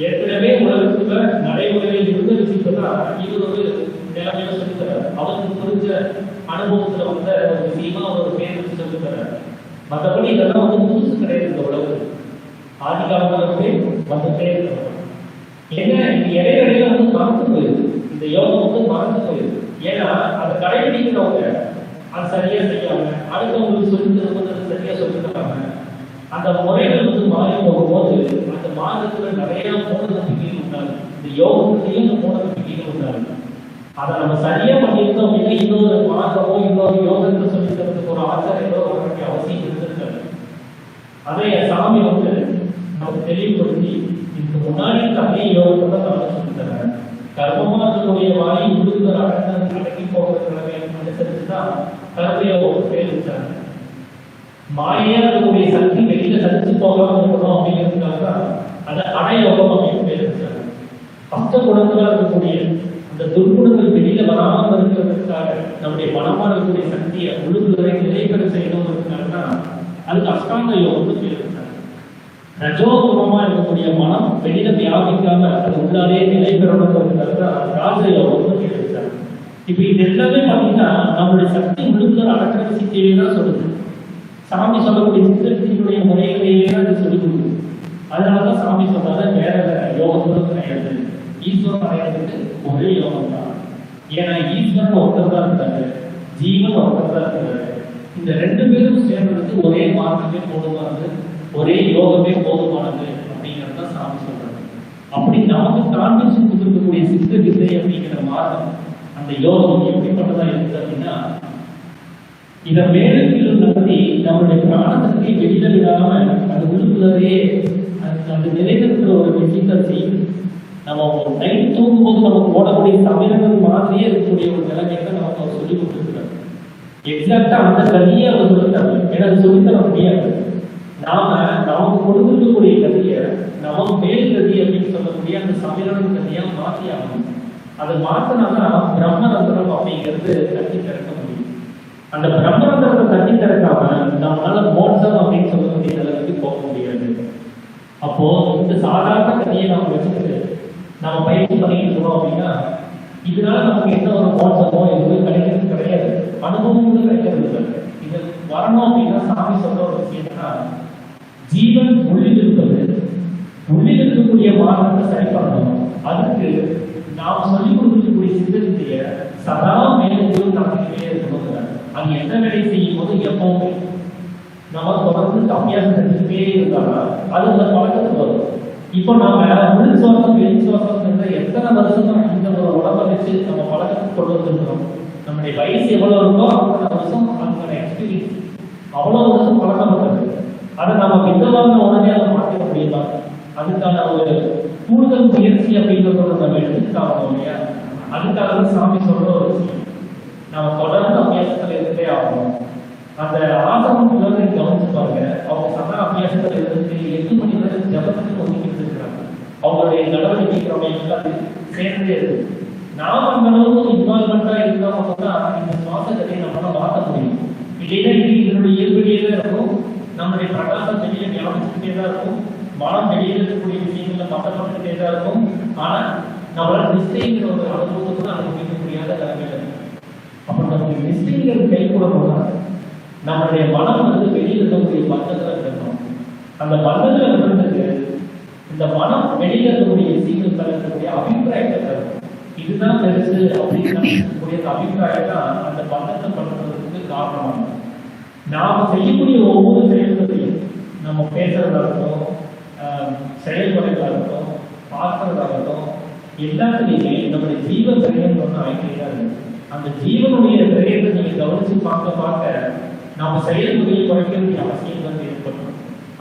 ஏற்கனவே உலகத்துல நடைமுறையில் இருந்த விஷயத்தை தான் இவர் ஒரு நிலைமையில சொல்லித்தரார். அவருக்கு புரிஞ்ச அனுபவத்துல வந்த ஒரு விஷயமா ஒரு பேர் வச்சு சொல்லித்தரார். மற்றபடி இதெல்லாம் வந்து புதுசு கிடையாது. இந்த உலகம் ஆதி காலத்திலே வந்துட்டே இருக்கிறோம். ஏன்னா இந்த இடையிடையில வந்து மறந்து போயிடுது. இந்த யோகம் வந்து மறந்து போயிடுது. ஏன்னா அதை கடைபிடிக்கிறவங்க அது சரியா செய்யாம அடுத்தவங்களுக்கு சொல்லி தருவது சரியா சொல்லி தராங்க. அந்த முறைகள் வந்து மாறி போகும்போது அந்த மார்க்கத்துல நிறைய மூட நம்பிக்கைகள் உண்டாகும். இந்த யோகத்திலையும் இந்த மூட நம்பிக்கைகள் உண்டாகும். அதை நம்ம சரியா பண்ணியிருந்தோம் அப்படின்னா இன்னொரு மார்க்கமோ இன்னொரு யோகத்தை சொல்லி தரதுக்கு ஒரு ஆச்சாரியோ அவருக்கு அவசியம் இருந்திருக்காரு. அதை சாமி வந்து நமக்கு தெளிவுபடுத்தி இதுக்கு முன்னாடி அதே யோகத்தை தான் நம்ம சொல்லி தரேன். கர்மமா இருக்கக்கூடிய வாயு உடுக்கிற அடக்கி போகிற நிலைமை அனுசரிச்சுதான் கர்மயோகம் பேர் வச்சாங்க. மாயா இருக்கக்கூடிய சக்தி வெளியில தடுத்து போகாம இருக்கணும் அப்படிங்கிறதுக்காக தான் அதை அடையோகம் அப்படின்னு பேர் வச்சாங்க. பக்த குணங்களா இருக்கக்கூடிய அந்த அந்த துர்குணங்கள் வெளியில வராமல் இருக்கிறதுக்காக நம்முடைய மனமானக்கூடிய சக்தியை உள்ளுக்குள்ளே நிலை பெற செய்யணுங்கிறதுக்காக அதுக்கு அஷ்டாங்க யோகம்னு பேர் வச்சாங்க. ரஜோகுணமா இருக்கக்கூடிய மனம் வெளியில வியாபிக்காம அது உள்ளாலே நிலை பெறணுங்கிறதுக்காக ராஜயோகம்னு பேர் வச்சாங்க. இப்ப இது எல்லாமே பாத்தீங்கன்னா நம்மளுடைய சக்தி உள்ளுக்குள்ள அடக்கிற சித்தியே தான் சொல்லுது. சாமி சொல்லக்கூடிய சித்தினுடைய முறைகளையே தான் அது சொல்லிக் கொடுக்குது. அதனாலதான் சாமி சொன்னால வேற வேற யோகங்களும் கிடையாது, ஈஸ்வரன் அடையிறதுக்கு ஒரே யோகம் தான். ஏன்னா ஈஸ்வரன் ஒருத்தர் தான் இருக்காரு, ஜீவன் ஒருத்தர் தான் இருக்காரு. இந்த ரெண்டு பேரும் சேர்ந்ததுக்கு ஒரே மார்க்கமே போதுமானது, ஒரே யோகமே போதுமானது அப்படிங்கிறத சாமி சொல்றாங்க. அப்படி நமக்கு காண்பிச்சு கொடுக்கக்கூடிய சித்த வித்தை அப்படிங்கிற மார்க்கம், அந்த யோகம் எப்படிப்பட்டதா இருக்குது அப்படின்னா, இதை மேலும் கீழும் நடத்தி நம்மளுடைய பிராணத்தை வெளியில விடாம அது உள்ளுக்குள்ளே அந்த நிலைநிறுத்துற ஒரு விஷயத்தை செய்யுது. நம்ம ஒரு நைட் தூங்கும் போது நமக்கு ஓடக்கூடிய தமிழர்கள் மாதிரியே இருக்கக்கூடிய ஒரு நிலைமையை நமக்கு அவர் சொல்லி கொடுத்துருக்காரு. எக்ஸாக்டா அந்த கதையை அவர் சொல்லிட்டாங்க. ஏன்னா அது சொல்லித்தர முடியாது. நமக்கு கொடுக்கக்கூடிய கதையை நமக்கு மேல் கதி அப்படின்னு சொல்லக்கூடிய அந்த சமையலன் கதையா மாற்றி ஆகணும். அதை மாற்றினாதான் பிரம்மரந்திரம் அப்படிங்கிறது கட்டி திறக்க முடியும். அந்த பிரம்மரந்திரத்தை கட்டி திறக்காம நம்மளால மோட்சம் அப்படின்னு சொல்லக்கூடிய நிலைமைக்கு போக முடியாது. அப்போ இந்த சாதாரண கதையை நம்ம வச்சுக்கிட்டு நம்ம பயிற்சி பண்ணிட்டு இருக்கோம் அப்படின்னா இதனால நமக்கு எந்த ஒரு மோட்சமோ எதுவுமே கிடைக்கிறது கிடையாது, அனுபவங்களும் கிடைக்கிறது இல்லை. இது வரணும் அப்படின்னா சாமி சொல்ற ஒரு விஷயம்னா, ஜீவன் உள்ளில் இருப்பது, உள்ளில் இருக்கக்கூடிய மாற்றத்தை சரி பண்ணணும். அதுக்கு நாம் சொல்லிக் கொடுக்கக்கூடிய சிந்தனைய சதா மேலும் நடந்துகிட்டே இருக்கணும். அது எந்த வேலை செய்யும் போது எப்பவுமே நம்ம தொடர்ந்து அபியாசம் செஞ்சுட்டே இருந்தாலும் அது அந்த பழக்கத்துக்கு வரும். இப்போ நாம உள் சுவாசம் வெளி சுவாசம் எத்தனை வருஷமா இந்த ஒரு உடம்பை வச்சு நம்ம பழக்கத்துக்கு கொண்டு வந்துருக்கிறோம். நம்முடைய வயசு எவ்வளவு இருக்கோ அத்தனை வருஷம் அதுக்கான எக்ஸ்பீரியன்ஸ் அவ்வளவு வருஷம் பழக்கப்பட்டது. அதை நம்ம விதமான உடனே அதை மாற்றிக்க முடியுமா? அதுக்கான ஒரு கூடுதல் முயற்சி அப்படிங்கிறத நம்ம எடுத்துக்காகணும் இல்லையா? அதுக்காக தான் சாமி சொல்ற ஒரு விஷயம், நம்ம தொடர்ந்து அபியாசத்துல இருந்தே ஆகணும். அந்த ஆசிரமம் கவனிச்சு பாருங்க, அவங்க சதா அபியாசத்துல இருந்து 8 மணி நேரம் ஜபத்துக்கு ஒதுக்கிட்டு இருக்கிறாங்க. அவங்களுடைய நடவடிக்கை அது சேர்ந்தே இருக்கு. நாம அந்த அளவுக்கு இன்வால்மெண்டா இருந்தோம் தான் இந்த சுவாசத்தை நம்மளால மாற்ற முடியும். இல்லைன்னா இதனுடைய இயல்படியே தான் இருக்கும். நம்முடைய பிரகாசம் வெளியே வியாபிச்சுக்கிட்டே தான் இருக்கும். மனம் வெளியே இருக்கக்கூடிய விஷயங்கள்ல மாற்றப்பட்டுக்கிட்டே தான் இருக்கும். ஆனா நம்மளால நிச்சயங்கிற ஒரு அனுபவத்தை தான் அனுபவிக்க முடியாத நிலைமையில இருக்கு. அப்ப நமக்கு நிச்சயங்கிறது கை கூட போனாங்க. நம்மளுடைய மனம் வெளியில் இருக்கக்கூடிய பந்தத்துல இருக்கணும். அந்த பந்தத்துல இருக்கிறதுக்கு இந்த மனம் வெளியில இருக்கக்கூடிய விஷயங்கள் தரக்கூடிய அபிப்பிராயத்தை தரும். இதுதான் பெருசு அப்படின்னு அபிப்பிராயம் தான் அந்த பந்தத்தை பண்றதுக்கு காரணமாகும். நாம செய்யக்கூடிய ஒவ்வொரு செயல்களையும் நம்ம பேசுறதாகட்டும், செயல்முறைகளாகட்டும், பார்க்கறதாகட்டும், எல்லாத்துலேயுமே நம்முடைய ஜீவ திரையம் ஒன்று ஆகிட்டே தான் இருக்கு. அந்த ஜீவனுடைய திரையத்தை நீங்க கவனிச்சு பார்க்க நம்ம செயல்முறையை குறைக்கிறதுக்கு அவசியம் வந்து ஏற்படும்.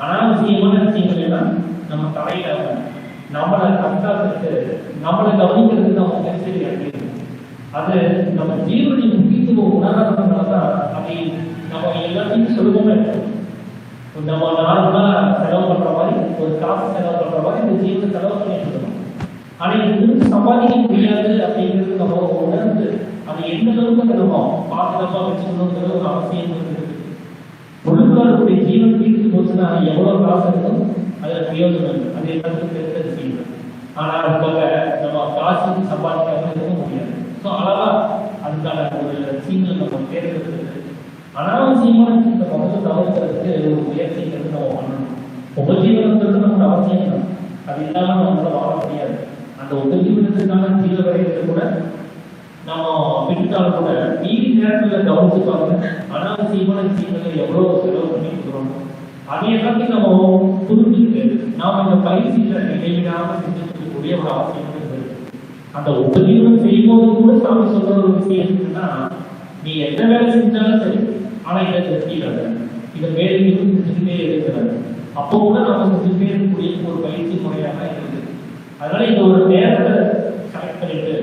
அனாவசியமான விஷயங்கள் எல்லாம் நம்ம தலையிடாம நம்மளை கஷ்டத்துக்கு நம்மளை கவனிக்கிறதுக்கு நம்ம முயற்சி இறங்கிடுது. அது நம்ம ஜீவனுடைய முக்கியத்துவம் உணராததுனாலதான் அதை நம்ம எல்லாத்தையும் சுலபமா இருக்கும். நம்ம நார்மலா செலவு பண்ற மாதிரி ஒரு காசு செலவு பண்ற மாதிரி இந்த ஜீவனை செலவு பண்ணிட்டு இருக்கணும். ஆனா இது சம்பாதிக்க முடியாது அப்படிங்கிறது நம்ம உணர்ந்து அது எந்த அளவுக்கு நம்ம பாதுகாப்பா வச்சுக்கணுங்கிற ஒரு அவசியம் இருக்கு. உள்ளுக்குள்ளக்கூடிய ஜீவன் தீர்த்து போச்சுன்னா எவ்வளவு காசு இருக்கும், அதுல பிரயோஜனம் இல்லை. அது எல்லாத்துக்கும் தெரிஞ்சது செய்யணும். ஆனா அதுக்காக நம்ம காசு சம்பாதிக்காம இருக்க முடியாது. ஸோ அளவா அதுக்கான ஒரு சீனில் நம்ம தேர்ந்தெடுக்கிறது அனாவசியமான இந்த முதல்ல தவிர்க்கிறதுக்கு ஒரு முயற்சிங்கிறது நம்ம பண்ணணும். உபஜீவனங்கிறது நமக்கு அவசியம் தான். அது இல்லாம நம்மளால வாழ முடியாது. அந்த உபஜீவனத்துக்கான தீவிர வரைகளை கூட நம்ம விட்டுட்டாலும் கூட மீதி நேரத்தில் கவனிச்சு பாருங்க, அனாவசியமான விஷயங்களை எவ்வளவு செலவு பண்ணி கொடுக்குறோம். அதை எல்லாத்தையும் நம்ம புரிஞ்சுக்கிட்டு நாம இந்த பயிற்சியில இடைவிடாம செஞ்சுக்கூடிய ஒரு அவசியம் இருக்கு. அந்த உபஜீவனம் செய்யும்போது கூட சாமி சொல்ற ஒரு விஷயம் இருக்குன்னா, நீ எந்த வேலை செஞ்சாலும் சரி, ஆனா இதை தெரியாது, இதை வேலைக்கு செஞ்சுக்கிட்டே இருக்கிறாரு. அப்போ கூட நம்ம செஞ்சுக்கிட்டே இருக்கக்கூடிய ஒரு பயிற்சி முறையாக இருக்குது. அதனால இந்த ஒரு நேரத்தை செலக்ட் பண்ணிட்டு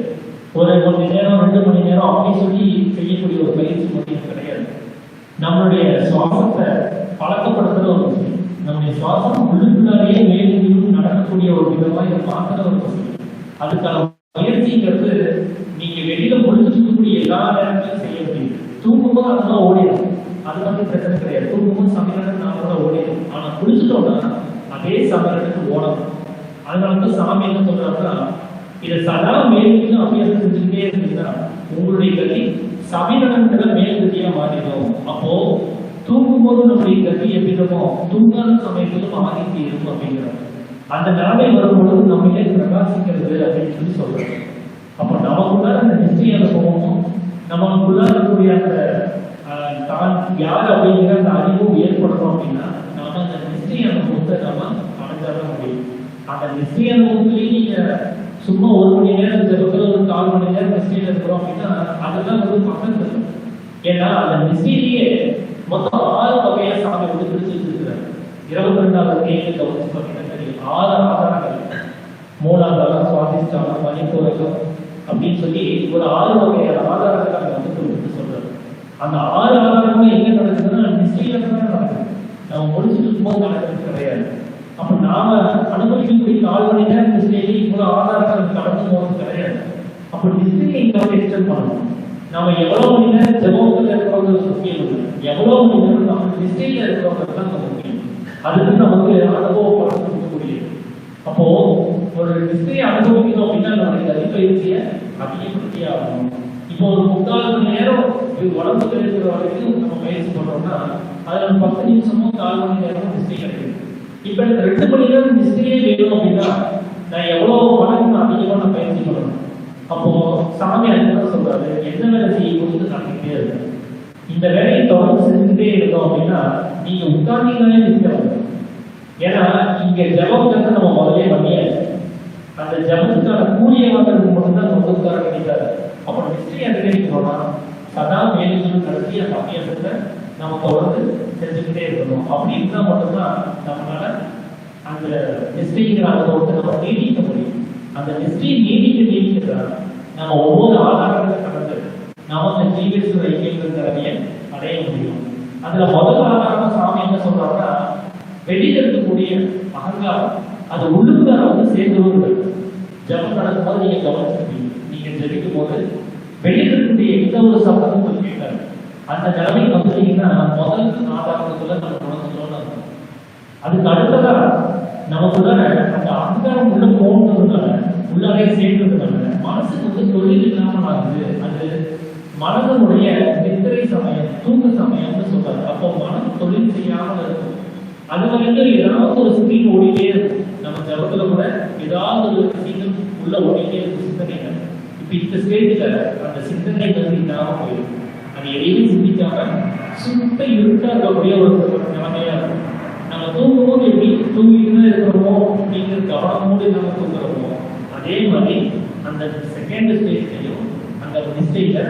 ஒரு 1 மணி நேரம் 2 மணி நேரம் அப்படி சொல்லி செய்யக்கூடிய ஒரு பயிற்சி முறையும் கிடையாது. நம்மளுடைய சுவாசத்தை பழக்கப்படுத்துற ஒரு விஷயம், நம்முடைய சுவாசம் உள்ளுக்குள்ளாலேயே மேலும் நடக்கக்கூடிய ஒரு விதமாக இதை மாற்றுற ஒரு விஷயம். அதுக்கான முயற்சிங்கிறது இருக்கக்கூடிய எல்லா நேரத்திலும் செய்ய முடியும். தூங்கும்போது அதெல்லாம் ஓடிடும், அது வந்து பிரச்சனை கிடையாது. தூங்கும்போது சமையல் நாம ஓடிடும். ஆனா குளிச்சுட்டோம்னா அதே சமையலுக்கு ஓடணும். அதனாலதான் சாமி என்ன சொல்றாங்கன்னா, இதை சதா மேலும் அபியாசம் செஞ்சுட்டே இருந்தீங்கன்னா உங்களுடைய கதி சமையலங்கிற மேல்கதியா மாறிடும். அப்போ தூங்கும்போது நம்முடைய கதி எப்படி இருக்கும், தூங்காத சமயத்திலும் ஆகிட்டு இருக்கும் அப்படிங்கிறாங்க. அந்த நிலைமை வரும்பொழுது நம்மளே பிரகாசிக்கிறது அப்படின்னு சொல்லி சொல்றாங்க. அப்போ நமக்குள்ள அந்த நிச்சய அனுபவமும் நமக்குள்ள இருக்கக்கூடிய அந்த தான் யார் அப்படிங்கிற அந்த அறிவும் ஏற்படணும் அப்படின்னா நாம அந்த நிச்சய அனுபவத்தை நம்ம அடைஞ்சாதான் முடியும். அந்த நிச்சய அனுபவத்திலேயே நீங்க சும்மா 1 மணி நேரம் ஜெபத்துல ஒரு 4 மணி நேரம் நிச்சயம் இருக்கிறோம் அப்படின்னா அதெல்லாம் வந்து பக்கத்துல. ஏன்னா அந்த நிச்சயிலேயே மொத்தம் 6 வகையா சாமி வந்து பிரிச்சு வச்சிருக்கிறாரு. 22வது கேள்வி கவனிச்சு பார்த்தீங்கன்னா தெரியும். 6 ஆதாரங்கள், மூலாதாரம், சுவாதிஷ்டானம், மணிப்பூரகம் அப்படின்னு சொல்லி ஒரு 6 வகையான ஆதாரங்களை அங்க வந்து சொல்றாரு. அந்த 6 ஆதாரங்களும் எங்க நடக்குதுன்னா நிச்சயில தான் நடக்குது. நம்ம முடிச்சுட்டு இருக்கும்போது நடக்கிறது கிடையாது. அப்ப நாம அனுபவிக்கக்கூடிய 4 மணி நேரம் நிச்சயிலே இவ்வளவு ஆதாரங்கள் கடந்து போறது கிடையாது. அப்ப நிச்சயம் இங்க வந்து எக்ஸ்டெண்ட் பண்ணணும். நாம எவ்வளவு மணி நேரம் ஜெபத்துல இருக்கிறவங்க முக்கியம் இல்லை, எவ்வளவு மணி நேரம் நம்ம நிச்சயில இருக்கிறவங்க தான் முக்கியம். அதுக்கு நமக்கு அனுபவப்பட முடியும். அப்போ ஒரு நிச்சய அனுபவிக்கணும் அப்படின்னா நம்மளுடைய அதிபயிற்சியை அதிகப்படுத்தி ஆகணும். இப்போ ஒரு 3/4 மணி நேரம் உடம்பு இருக்கிற வரைக்கும் நம்ம பயிற்சி பண்றோம்னா அதுல 10 நிமிஷமோ 4 மணி நேரம் நிச்சயம் கிடைக்கும். இப்ப இந்த 2 மணி நேரம் நிச்சயம் வேணும் அப்படின்னா நான் எவ்வளவு மடங்கு அதிகமா நான் பயிற்சி பண்ணணும். அப்போ சாமி என்ன சொல்றாரு, எந்த வேலை செய்யும்போது நடந்துகிட்டே இருக்கு. இந்த வேலையை தொடர்ந்து செஞ்சுட்டே இருந்தோம் அப்படின்னா நீங்க உட்கார்ந்தீங்கன்னாலே நிற்கிறாங்க. ஏன்னா இங்க ஜபங்கிறது நம்ம முதலே பண்ணியாச்சு. அந்த ஜபத்துக்கான கூலியை வாங்குறது மட்டும்தான் நம்ம உட்கார கிடைக்காது. அப்புறம் நிச்சயம் அதிகரிக்கணும்னா சதா மேலும் நடத்தி அந்த அபியாசத்தை நம்ம தொடர்ந்து செஞ்சுக்கிட்டே இருக்கணும். அப்படி இருந்தா மட்டும்தான் நம்மளால அந்த நிச்சயிக்கிற அனுபவத்தை நம்ம நீடிக்க முடியும். அந்த நிச்சயம் நீடிக்கிறாங்க நம்ம ஒவ்வொரு ஆதாரங்களை கடந்து நாம அந்த ஜீவேஸ்வர ஐக்கியங்கிறதைய அடைய முடியும். அதுல முதல் ஆதாரமா சாமி என்ன சொல்றாங்கன்னா, வெளியில இருக்கக்கூடிய அகங்காரம் அது உள்ளுக்குள்ள வந்து சேர்ந்து ஜபம் நடக்கும்போது நீங்க கவனிச்சிருப்பீங்க. நீங்க ஜெபிக்கும் போது வெளியில இருக்கக்கூடிய எந்த ஒரு சம்பந்தமும் கேட்காது. அந்த நிலைமை வந்தீங்கன்னா முதல் ஆதாரத்துக்குள்ள நம்ம உணர்ந்துட்டோம்னு இருக்கும். அதுக்கு அடுத்ததா நமக்குள்ள அந்த அகங்காரம் உள்ள போனதுனால உள்ளாலே சேர்ந்ததுனால மனசுக்கு வந்து தொழில் இல்லாமல் ஆகுது. அது மனதனுடைய நித்திரை சமயம், தூக்க சமயம்னு சொல்றாரு. அப்போ மனது தொழில் செய்யாமல் இருக்கும். அது வரைக்கும் ஏதாவது ஒரு ஸ்கிரீன் ஓடிட்டே இருக்கும். நம்ம ஜபத்துல கூட ஏதாவது ஒரு ஸ்கிரீன் உள்ள ஓடிட்டே இருக்கும் சிந்தனைகள். இப்ப இந்த ஸ்டேஜ்ல அந்த சிந்தனைகள் இல்லாம போயிடும். அது எதையுமே சிந்திக்காம சுத்த இருட்டா இருக்கக்கூடிய ஒரு நிலைமையா இருக்கும். நம்ம தூங்கும்போது எப்படி தூங்கிட்டு இருக்கிறோமோ அப்படிங்கிற கவனமோடு நம்ம தூங்குறோமோ அதே மாதிரி அந்த செகண்ட் ஸ்டேஜ்லையும் அந்த நிச்சயில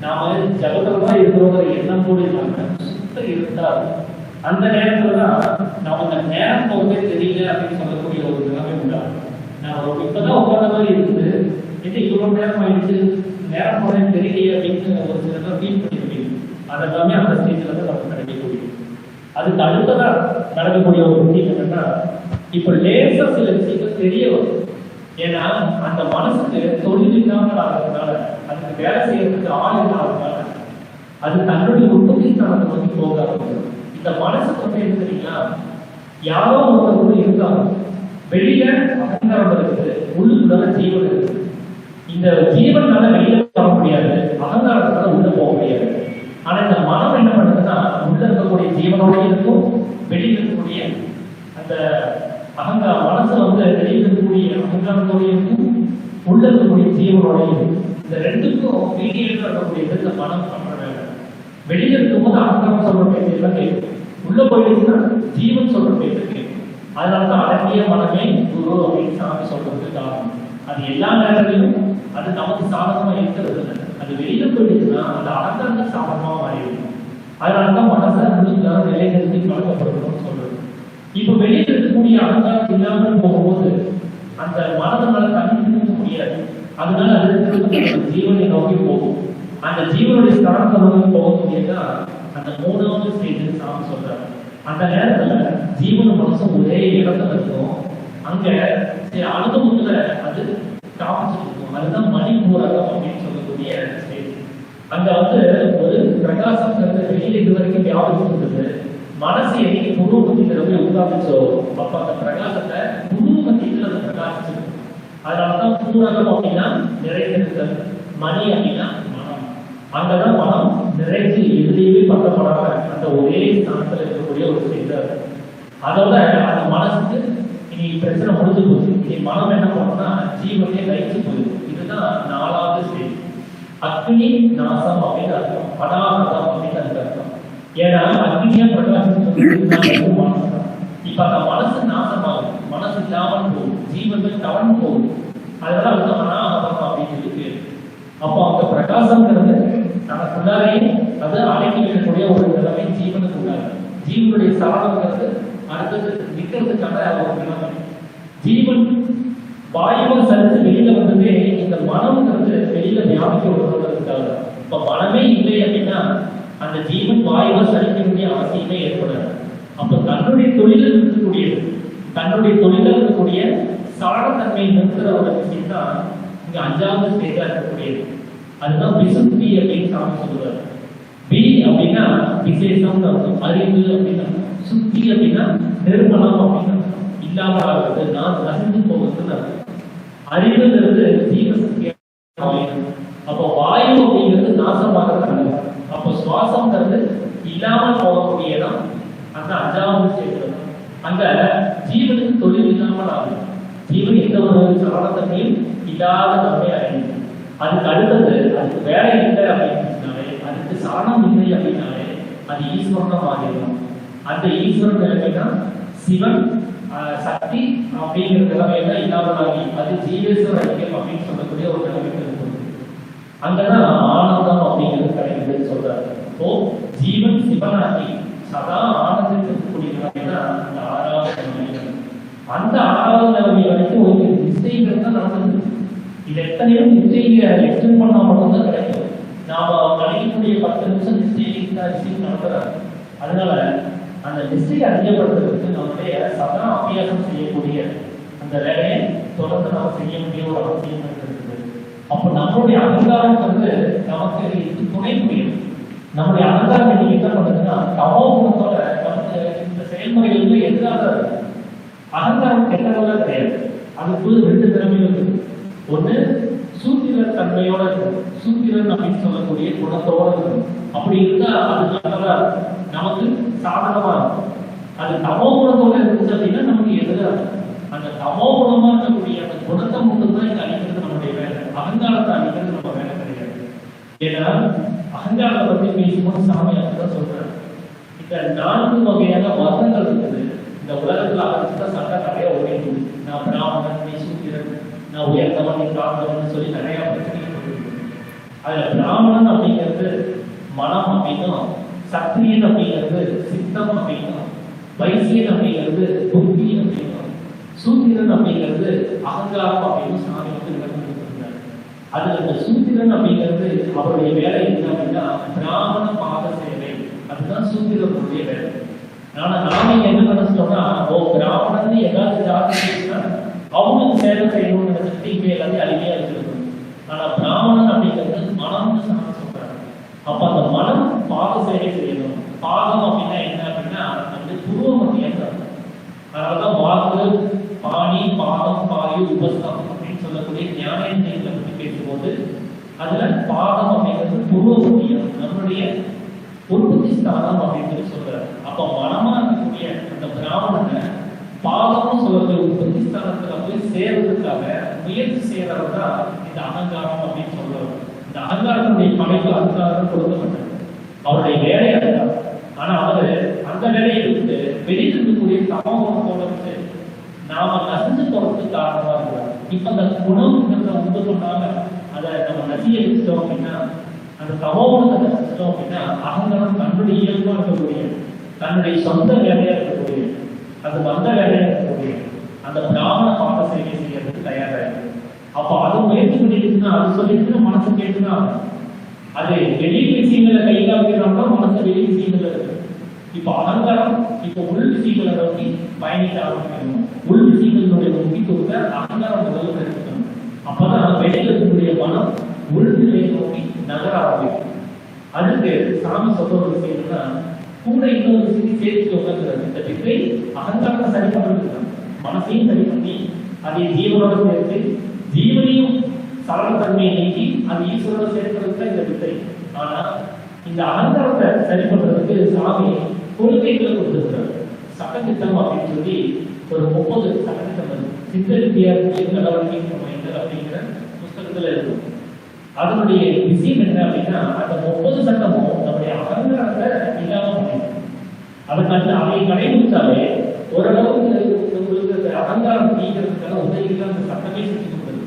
நாம ஜபத்துல இருக்கிறோங்கிற எண்ணம் கூட இல்லாம சுத்த இருட்டா இருக்கும். அந்த நேரத்துல தான் நம்ம அந்த நேரம் போகவே தெரியல அப்படின்னு சொல்லக்கூடிய ஒரு நிலைமை உண்டாகும். நம்ம இப்பதான் உட்கார்ந்த மாதிரி இருக்குது, இது இவ்வளவு நேரம் ஆயிடுச்சு, நேரம் போனே தெரியலையே அப்படின்னு ஒரு சில பேர் ஃபீல் பண்ணி முடியும். அதெல்லாமே அந்த ஸ்டேஜ்ல தான் நமக்கு கிடைக்கக்கூடிய. அதுக்கு அடுத்ததா நடக்கக்கூடிய ஒரு விஷயம் என்னன்னா, இப்ப லேசா சில விஷயங்கள் தெரிய வரும். ஏன்னா அந்த மனசுக்கு தொழில் இல்லாமல் ஆகிறதுனால, அதுக்கு வேலை செய்யறதுக்கு ஆள் இல்லாததுனால அது தன்னுடைய உற்பத்தித்தனத்தை நோக்கி போக ஆரம்பிக்கும். இந்த மனசுக்கு வந்து என்ன தெரியுங்களா, யாரோ ஒருத்தர் இருக்காங்க, வெளியில அகங்காரம் இருக்குது, உள்ளுக்குள்ள ஜீவன் இருக்குது. இந்த ஜீவனால வெளியில வர முடியாது, அகங்காரத்தால உள்ள போக முடியாது. ஆனா இந்த மனம் என்ன பண்ணுதுன்னா, உள்ள இருக்கக்கூடிய ஜீவனோட இருக்கும், வெளியில இருக்கக்கூடிய அந்த அகங்கார மனசு வந்து வெளியில இருக்கக்கூடிய அகங்காரத்தோட இருக்கும், உள்ள இருக்கக்கூடிய ஜீவனோட இருக்கும். இந்த ரெண்டுக்கும் மீடியேட்டர் இருக்கக்கூடியது இந்த மனம் பண்ற வேலை. வெளியில இருக்கும்போது அகங்காரம் சொல்ற பேச்சு எல்லாம் கேட்கும், உள்ள போயிடுச்சுன்னா ஜீவன் சொல்ற பேச்சு கேட்கும். அதனாலதான் அடங்கிய மனமே குரு அப்படின்னு சாமி சொல்றதுக்கு காரணம். அது எல்லா நேரத்திலும் அது நமக்கு சாதகமா இருக்கிறது இல்லை. அது வெளியில போயிடுச்சுன்னா அந்த அகங்காரத்துக்கு சாதகமா மாறிடும். அதனாலதான் மனசை உள்ளுக்குள்ளார நிலைநிறுத்தி பழக்கப்படுத்தணும்னு சொல்றது. இப்ப வெளியில இருக்கக்கூடிய அகங்காரம் இல்லாமல் போகும்போது அந்த மனதனால தனித்து முடியாது. அதனால அது ஜீவனை நோக்கி போகும். அந்த ஜீவனுடைய ஸ்தானத்தை நோக்கி போகக்கூடியதா அந்த 3வது ஸ்டேஜ் சாமி சொல்றாரு. அந்த நேரத்துல ஜீவன மனசும் ஒரே இடத்துல இருக்கும். அங்க அனுபவத்துல அது காமிச்சிட்டு இருக்கும். அதுதான் மணிபூரகம் அப்படின்னு சொல்லக்கூடிய ஸ்டேஜ். அங்க வந்து ஒரு பிரகாசம் வெளியில இது வரைக்கும் வியாபிச்சு இருந்தது. மனசு என்னைக்கு புது மத்தியில போய் உட்காந்துச்சோ அப்ப அந்த பிரகாசத்தை புது மத்தியில அந்த பிரகாசிச்சு. அதனாலதான் பூரகம் அப்படின்னா நிறைந்திருத்தல், மணி அப்படின்னா மனம். அங்கதான் மனம் நிறைஞ்சு எதுலையுமே பட்டப்படாம அந்த ஒரே ஸ்தானத்துல இருக்கக்கூடிய ஒரு செய்தார். அதோட அந்த மனசுக்கு இனி பிரச்சனை முடிஞ்சு போச்சு. இனி மனம் என்ன பண்ணணும்னா ஜீவனே லயிச்சு போயிடும். இதுதான் 4வது ஸ்டேஜ். அக்னி நாசம் அப்படின்னு அர்த்தம், படாகதம் அப்படின்னு அதுக்கு அர்த்தம். ஏன்னா அக்னியா பிரகாசம் மனசு. இப்ப அந்த மனசு நாசமாகும், மனசு இல்லாமல் போகும், ஜீவன்கள் தவறு போகும். அதனால அது அனாகதம் அப்படின்னு சொல்லி பேரு. அப்போ அந்த பிரகாசம்ங்கிறது நமக்குள்ளாரையே அது அடக்கி வைக்கக்கூடிய ஒரு நிலைமை ஜீவனுக்கு உள்ளாரு. ஜீவனுடைய சரணங்கிறது அடுத்தது நிற்கிறதுக்கான ஒரு நிலைமை. ஜீவன் வாயுவ சரித்து வெளியில வந்ததே இந்த மனம்ங்கிறது வெளியில வியாபிக்க விடுறதுக்காக. இப்ப மனமே இல்லை அப்படின்னா அந்த ஜீவன் வாயுவ சரிக்க வேண்டிய அவசியமே ஏற்படாது. அப்ப தன்னுடைய தொழிலில் இருக்கக்கூடிய சரணத்தன்மை நிறுத்துற ஒரு விஷயம் தான் இங்க 5வது ஸ்டேஜா இருக்கக்கூடியது. அதுதான் விசுத்தி அப்படின்னு சாமி சொல்லுவார். பி அப்படின்னா விசேஷம் அர்த்தம், அறிவு அப்படின்னா, சுத்தி அப்படின்னா நிர்மலம் அப்படின்னா இல்லாமல் ஆகுது, நான் நசிந்து போகுதுன்னு அர்த்தம். அறிவுங்கிறது ஜீவசக்தியா. அப்போ வாயு அப்படிங்கிறது நாசமாகிறது. அப்போ சுவாசம்ங்கிறது இல்லாமல் போகக்கூடிய இடம் அந்த 5வது ஸ்டேஜ். அங்க ஜீவனுக்கு தொழில் இல்லாமல் ஆகும். ஜீவன் எந்த ஒரு சரணத்தன்மையும் இல்லாத தன்மை ஆயிடுது. அதுக்கு அடுத்தது அதுக்கு வேலை இல்லை அப்படின்னாலே, அதுக்கு சரணம் இல்லை அப்படின்னாலே அது ஈஸ்வரனம் ஆகிடும். அந்த ஈஸ்வரன் நிலைமைனா சிவன் சக்தி அப்படிங்கிற நிலைமையில இல்லாமலாகி அது ஜீவேஸ்வர ஐக்கியம் அப்படின்னு சொல்லக்கூடிய ஒரு நிலைமைக்கு இருக்குது. அங்கதான் ஆனந்தம் அப்படிங்கிறது கிடைக்குதுன்னு சொல்றாரு. இப்போ ஜீவன் சிவனாகி சதா ஆனந்தத்தில் இருக்கக்கூடிய நிலைமைனா அந்த 6வது நிலைமை. அந்த 6வது நிலைமை வரைக்கும் ஒரு நிச்சயங்கள் தான் நடந்துருக்கு. இது எத்தனையோ நிச்சயிக்க எக்ஸ்டெண்ட் பண்ணா மட்டும்தான் கிடைக்கும். நாம கணிக்கக்கூடிய 10 நிமிஷம் நிச்சயம் நடத்துறாரு. அதனால அந்த நிச்சயை அதிகப்படுத்துறதுக்கு நம்முடைய சதா அபியாசம் செய்யக்கூடிய அந்த வேலையை தொடர்ந்து நம்ம செய்ய வேண்டிய ஒரு அவசியம் இருக்குது. அப்போ நம்மளுடைய அகங்காரம் வந்து நமக்கு இது துணை புரியும். நம்முடைய அகங்காரம் இன்னைக்கு என்ன பண்ணுதுன்னா தமோ குணத்தோட நமக்கு இந்த செயல்முறைகளுக்கு எதிராக இருக்கு. அகங்காரம் கெட்டதெல்லாம் கிடையாது. அதுக்கு 2 திறமைகள் இருக்குது. ஒண்ணு சூத்திரன் தன்மையோட இருக்கும், சூத்திரன் அப்படின்னு சொல்லக்கூடிய குணத்தோட இருக்கும். அப்படி இருந்தா அது நல்லதா நமக்கு சாதகமா இருக்கும். அது தமோ குணத்தோட இருந்துச்சு அப்படின்னா நமக்கு எதிராக. அந்த தமோ குணமா இருக்கக்கூடிய அந்த குணத்தை மட்டும்தான் இங்க அழிக்கிறது நம்முடைய வேலை. அகங்காரத்தை அழிக்கிறது நம்ம வேலை கிடையாது. ஏன்னா அகங்காரத்தை பத்தி பேசும்போது சாமி அப்படிதான் சொல்றாரு. இந்த 4 வகையான வர்ணங்கள் இருக்குது. இந்த உலகத்துல அழைச்சுதான் சட்டம் நிறைய ஓடிட்டு, நான் பிராமணன், நீ சூத்திரன், நான் உயர்ந்தவன், நீ தாழ்ந்தவன் சொல்லி நிறைய பிரச்சனைகள் போட்டு. அதுல பிராமணன் அப்படிங்கிறது மனம் அப்படின்னும், சத்திரியன் அப்படிங்கிறது சித்தம் அப்படின்னும், வைசியன் அப்படிங்கிறது புத்தி அப்படின்னும், சூத்திரன் அப்படிங்கிறது அகங்காரம் அப்படின்னு சாமி வந்து விளக்கம் கொடுத்திருந்தார். அதுல இந்த சூத்திரன் அப்படிங்கிறது அவருடைய வேலை என்ன அப்படின்னா பிராமண பாத சேவை. அதுதான் சூத்திரனுடைய வேலை. ஆனா நாம என்ன நினைச்சிட்டோம்னா பிராமணன் ஏதாவது ஜாதி அவங்களுக்கு சேவை செய்யணும்னு நினைச்சிட்டு இங்க எல்லாத்தையும் அழிமையா வச்சிருக்கணும். ஆனா பிராமணன் அப்படிங்கிறது மனம்னு சாமி சொல்றாரு. அப்ப அந்த மனம் பாத சேவை செய்யணும். பாதம் அப்படின்னா என்ன அப்படின்னா அந்த துருவ மத்தியம். அதனாலதான் வாக்கு, பாணி, பாதம், பாயு, உபஸ்தம் அப்படின்னு சொல்லக்கூடிய ஞானேந்திரியங்களை பற்றி பேசும்போது அதுல பாதம் அப்படிங்கிறது துருவ மத்தியம், நம்மளுடைய உற்பத்தி ஸ்தானம் அப்படின்னு சொல்றாரு. அப்ப மனமா இருக்கக்கூடிய அந்த பிராமணனை பாதம்னு சொல்லக்கூடிய உற்பத்தி ஸ்தானத்துல போய் சேர்றதுக்காக முயற்சி செய்யறவர் தான் இந்த அகங்காரம் அப்படின்னு சொல்றாரு. இந்த அகங்காரத்தினுடைய படைப்பு அகங்காரம் கொடுக்கப்பட்டது. அவருடைய வேலை அதுதான். ஆனா அவரு அந்த வேலையை விட்டு வெளியில் இருக்கக்கூடிய சமூகத்தோட வந்து நாம நசிஞ்சு போறதுக்கு காரணமா இருக்கிறார். இப்ப அந்த குணம்ங்கிறத உண்டு பண்ணாம அதை நம்ம நசிய வச்சிட்டோம் அப்படின்னா, அந்த சமூகத்தை நசிச்சிட்டோம் அப்படின்னா அகங்காரம் தன்னுடைய இயல்பா இருக்கக்கூடிய, தன்னுடைய சொந்த வேலையா இருக்கக்கூடிய, அது வந்த வேலையா இருக்கக்கூடிய அந்த பிராமண பாத சேவை செய்யறதுக்கு தயாராக. அப்ப அது முயற்சி பண்ணிட்டுன்னா அது சொல்லிட்டு மனசு கேட்டுனா அது வெளி விஷயங்களை கைகாக்கிறோம்னா மனசு வெளி விஷயங்கள் இருக்கு. இப்ப அகங்காரம் இப்ப உள் விஷயங்களை நோக்கி பயணிக்க ஆரம்பிக்கணும். உள் விஷயங்களுடைய முக்கியத்துவத்தை அகங்காரம் முதல்ல எடுத்துக்கணும். அப்பதான் வெளியில இருக்கக்கூடிய மனம் உள் நிலையை நோக்கி நகர ஆரம்பிக்கும். அதுக்கு சாமி சொல்ற ஒரு விஷயம்னா கூட இன்னொரு விஷயத்தை சேர்த்துக்கோங்கிறது. இந்த வித்தை அகங்காரத்தை சரி பண்றது, மனசையும் சரி பண்ணி அதை ஜீவனோட சேர்த்து ஜீவனையும் சரளத்தன்மையை நீக்கி அது ஈஸ்வரோட சேர்க்கிறது தான் இந்த வித்தை. ஆனா இந்த அகங்காரத்தை சரி பண்றதுக்கு சாமி கொள்கைகளை கொடுத்திருக்கிறார். சட்டத்திட்டம் அப்படின்னு சொல்லி ஒரு 30 சட்டத்திட்டம் சித்தரித்தியாருக்கு நடவடிக்கை அமைந்தல் அப்படிங்கிற புஸ்தகத்துல இருக்கும். அதனுடைய விஷயம் என்ன அப்படின்னா அந்த 30 சட்டமும் நம்முடைய அகங்காரத்தை இல்லாம பண்ணிடும். அதுக்கு அதை கடைபிடிச்சாலே ஓரளவுக்கு உங்களுக்கு அகங்காரம் நீக்கிறதுக்கான உதவிகள் அந்த சட்டமே செஞ்சு கொடுக்குது.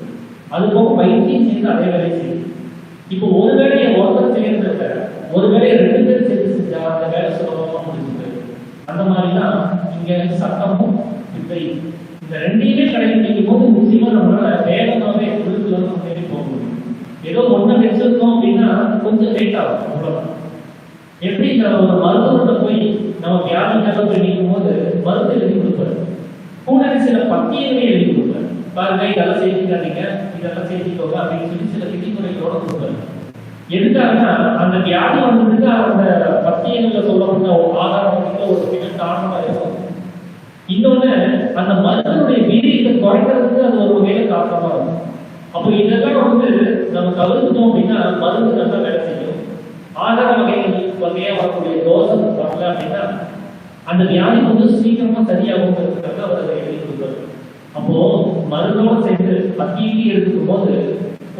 அது போக பயிற்சியும் சேர்ந்து அதே வேலை செய்யும். இப்போ ஒரு வேலையை ஒருத்தர் செய்யறத ஒரு வேலையை 2 பேர் சேர்த்து செஞ்சா அந்த வேலை சுலபமா முடிஞ்சுது. அந்த மாதிரிதான் இங்க சட்டமும் வித்தையும் இந்த ரெண்டையுமே கடைபிடிக்கும் போது நிச்சயமா நம்மளால வேகமாவே உள்ளுக்குள்ள முன்னேறி போக முடியும். ஏதோ ஒன்றை வச்சிருக்கோம் அப்படின்னா கொஞ்சம் லேட் ஆகும், அவ்வளவுதான். எப்படி நம்ம ஒரு மருத்துவர்கிட்ட போய் நம்ம வியாதிக்காக போய் நிற்கும் போது மருந்து எழுதி கொடுப்பாரு, கூட சில பத்தியங்களை எழுதி கொடுப்பாரு. பாருங்க இதெல்லாம் செஞ்சுக்காதீங்க, இதெல்லாம் செஞ்சுக்கோங்க அப்படின்னு சொல்லி சில விதிமுறைகளோட கொடுப்பாரு. எதுக்காகனா அந்த வியாதி வந்ததுக்கு அந்த பத்தியங்களை சொல்லப்பட்ட ஆதாரம் ஒரு மிக காரணமா இருக்கும். இன்னொன்னு அந்த மருந்துடைய வீரியத்தை குறைக்கிறதுக்கு அது ஒரு வகையில காரணமா இருக்கும். அப்போ இதெல்லாம் நம்ம தவிர்த்துட்டோம் அப்படின்னா மருந்து நல்லா வேலை செய்யும். ஆதார வகையா வரக்கூடிய தோசை வரல அப்படின்னா அந்த வியாதி சீக்கிரமா சரியாகும் அவர் அதை எழுதி கொடுப்பாரு. அப்போ மருந்தோட சேர்ந்து பத்தியை எடுத்துக்கும் போது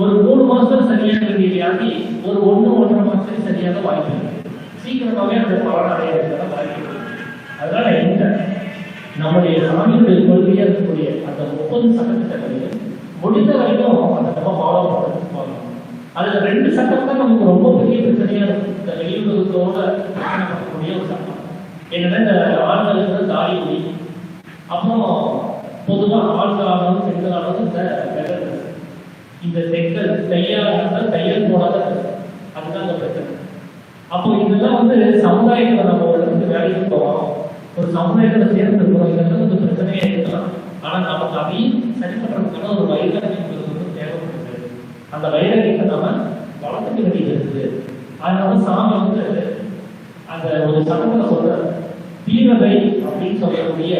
ஒரு 3 மாசம் சரியாக வேண்டிய வியாதி ஒரு 1-1.5 மாசத்துக்கு சரியாக வாய்ப்பு இருக்கு. சீக்கிரமாவே அந்த பலன் அடையிறதுக்கான வாய்ப்பு இருக்கு. அதனால இந்த நம்முடைய சாமியுடைய கொள்கையா இருக்கக்கூடிய அந்த 30 சட்டத்திட்டங்களையும் முடிந்த வரைக்கும் அந்த நம்ம ஃபாலோ பண்ணுறது. அதுல 2 சட்டம் தான் நமக்கு ரொம்ப பெரிய பிரச்சனையா இருக்கும். இந்த வெளியுறவுகளோட பண்ணக்கூடிய ஒரு சட்டம் என்னன்னா இந்த ஆண்களுக்கு தாலி முடி, அப்புறம் பொதுவாக ஆண்களானதும் பெண்களானதும் இந்த வெள்ளை இந்த செங்கல் தையல் போடாத அதுதான் இந்த பிரச்சனை. அப்போ இதெல்லாம் சமுதாயத்துல நம்ம வேலைக்கு போவோம், ஒரு சமுதாயத்துல சேர்ந்துருக்கோம், இதெல்லாம் கொஞ்சம் பிரச்சனையே இருக்கலாம். ஆனா நமக்கு அதையும் சரி பண்றதுக்கான ஒரு வைராக்கியம் தேவைப்படுது. அந்த வைராக்கியத்தை நாம வளர்த்துக்க வேண்டியது இருக்குது. அதனால சாமி அந்த ஒரு சட்டத்தை சொல்ற தீரதை அப்படின்னு சொல்லக்கூடிய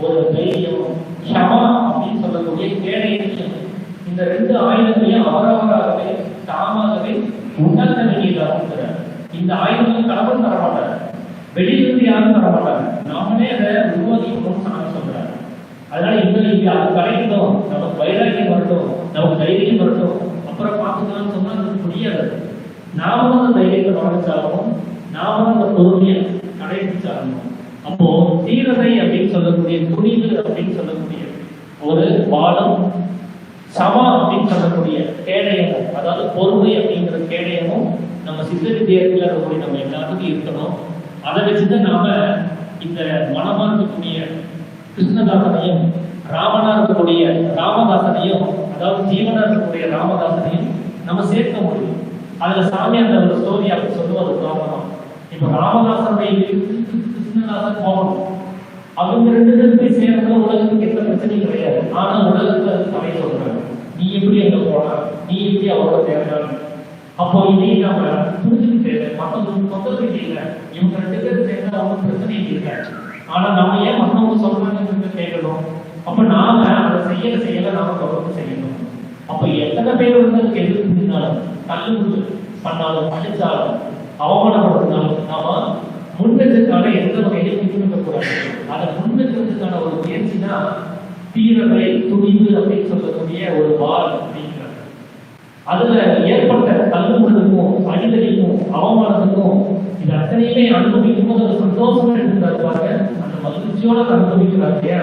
ஒரு தைரியம், ஷமா அப்படின்னு சொல்லக்கூடிய கேடயம், இந்த 2 ஆயுதங்களையும் அவரவராகவே தாமாகவே உண்டாக்க வேண்டியதாக. இந்த ஆயுதங்கள் கடவுள் தரமாட்டாங்க, வெளியிலிருந்து யாரும் தரமாட்டாங்க, நாமளே அதை உருவாக்கிக்கணும்னு சாமி சொல்றாரு. அதனால இந்த அது கிடைக்கணும், நமக்கு வைராக்கியம் வரட்டும், நமக்கு தைரியம் வரட்டும், அப்புறம் பார்த்துக்கலாம்னு சொன்னா அது முடியாது. நாமளும் அந்த தைரியத்தை வளர்ச்சாலும் நாமளும் அந்த பொறுமையை கடைபிடிச்சாலும் அப்போ தீரதை அப்படின்னு சொல்லக்கூடிய துணிவு அப்படின்னு சொல்லக்கூடிய ஒரு பாலம், சமா அப்படின்னு சொல்லக்கூடிய கேடயமும், அதாவது பொறுமை அப்படிங்கிற கேடயமும் நம்ம சித்த வித்தியாசத்தில் இருக்கக்கூடிய நம்ம எல்லாத்துக்கும் இருக்கணும். அதை வச்சுதான் நாம இந்த மனமா இருக்கக்கூடிய கிருஷ்ணதாசனையும் ராமனா இருக்கக்கூடிய ராமதாசனையும், அதாவது ஜீவனா இருக்கக்கூடிய ராமதாசனையும் நம்ம சேர்க்க முடியும். அதுல சாமி அந்த ஒரு ஸ்டோரி அப்படி சொல்லுவது காரணமா. இப்ப ராமதாசனுடைய கிருஷ்ணதாசன் போகணும், அவங்க 2 பேருக்கு சேர்ந்த உலகத்துக்கு எந்த பிரச்சனையும் கிடையாது. ஆனா உலகத்துல அது தடை சொல்றாங்க, நீ எப்படி அங்க போனா, நீ எப்படி அவரோட தேவையான. அப்போ இதையும் நாம புரிஞ்சுக்கிட்டு மற்றவங்களுக்கு தொந்தரவு இல்லை, இவங்க 2 பேரும் சேர்ந்தா அவங்க பிரச்சனை இல்லை. ஆனா நாம ஏன் மற்றவங்க சொல்றாங்க கேட்கணும். அப்ப நாம அதை செய்யல நாம தொடர்ந்து செய்யணும். அப்ப எத்தனை பேர் அதுக்கு எதிர்ப்பு இருந்தாலும், தள்ளுமுள்ளு பண்ணாலும், அடிச்சாலும், அவமானப்படுத்தினாலும் நாம முன்னெடுக்கான எந்த வகையிலும் பின்பற்றக்கூடாது. அதை முன்னெடுக்கிறதுக்கான ஒரு முயற்சி தான் தீரவை துணிவு அப்படின்னு சொல்லக்கூடிய ஒரு வால் அப்படிங்கிறாங்க. அதுல ஏற்பட்ட தள்ளுமுள்ளுக்கும் அடிதடிக்கும் அவமானத்துக்கும் இது அத்தனையுமே அனுபவிக்கும் போது ஒரு சந்தோஷமா எடுத்துருப்பாங்க, அந்த மகிழ்ச்சியோட அனுபவிக்கிறாங்க.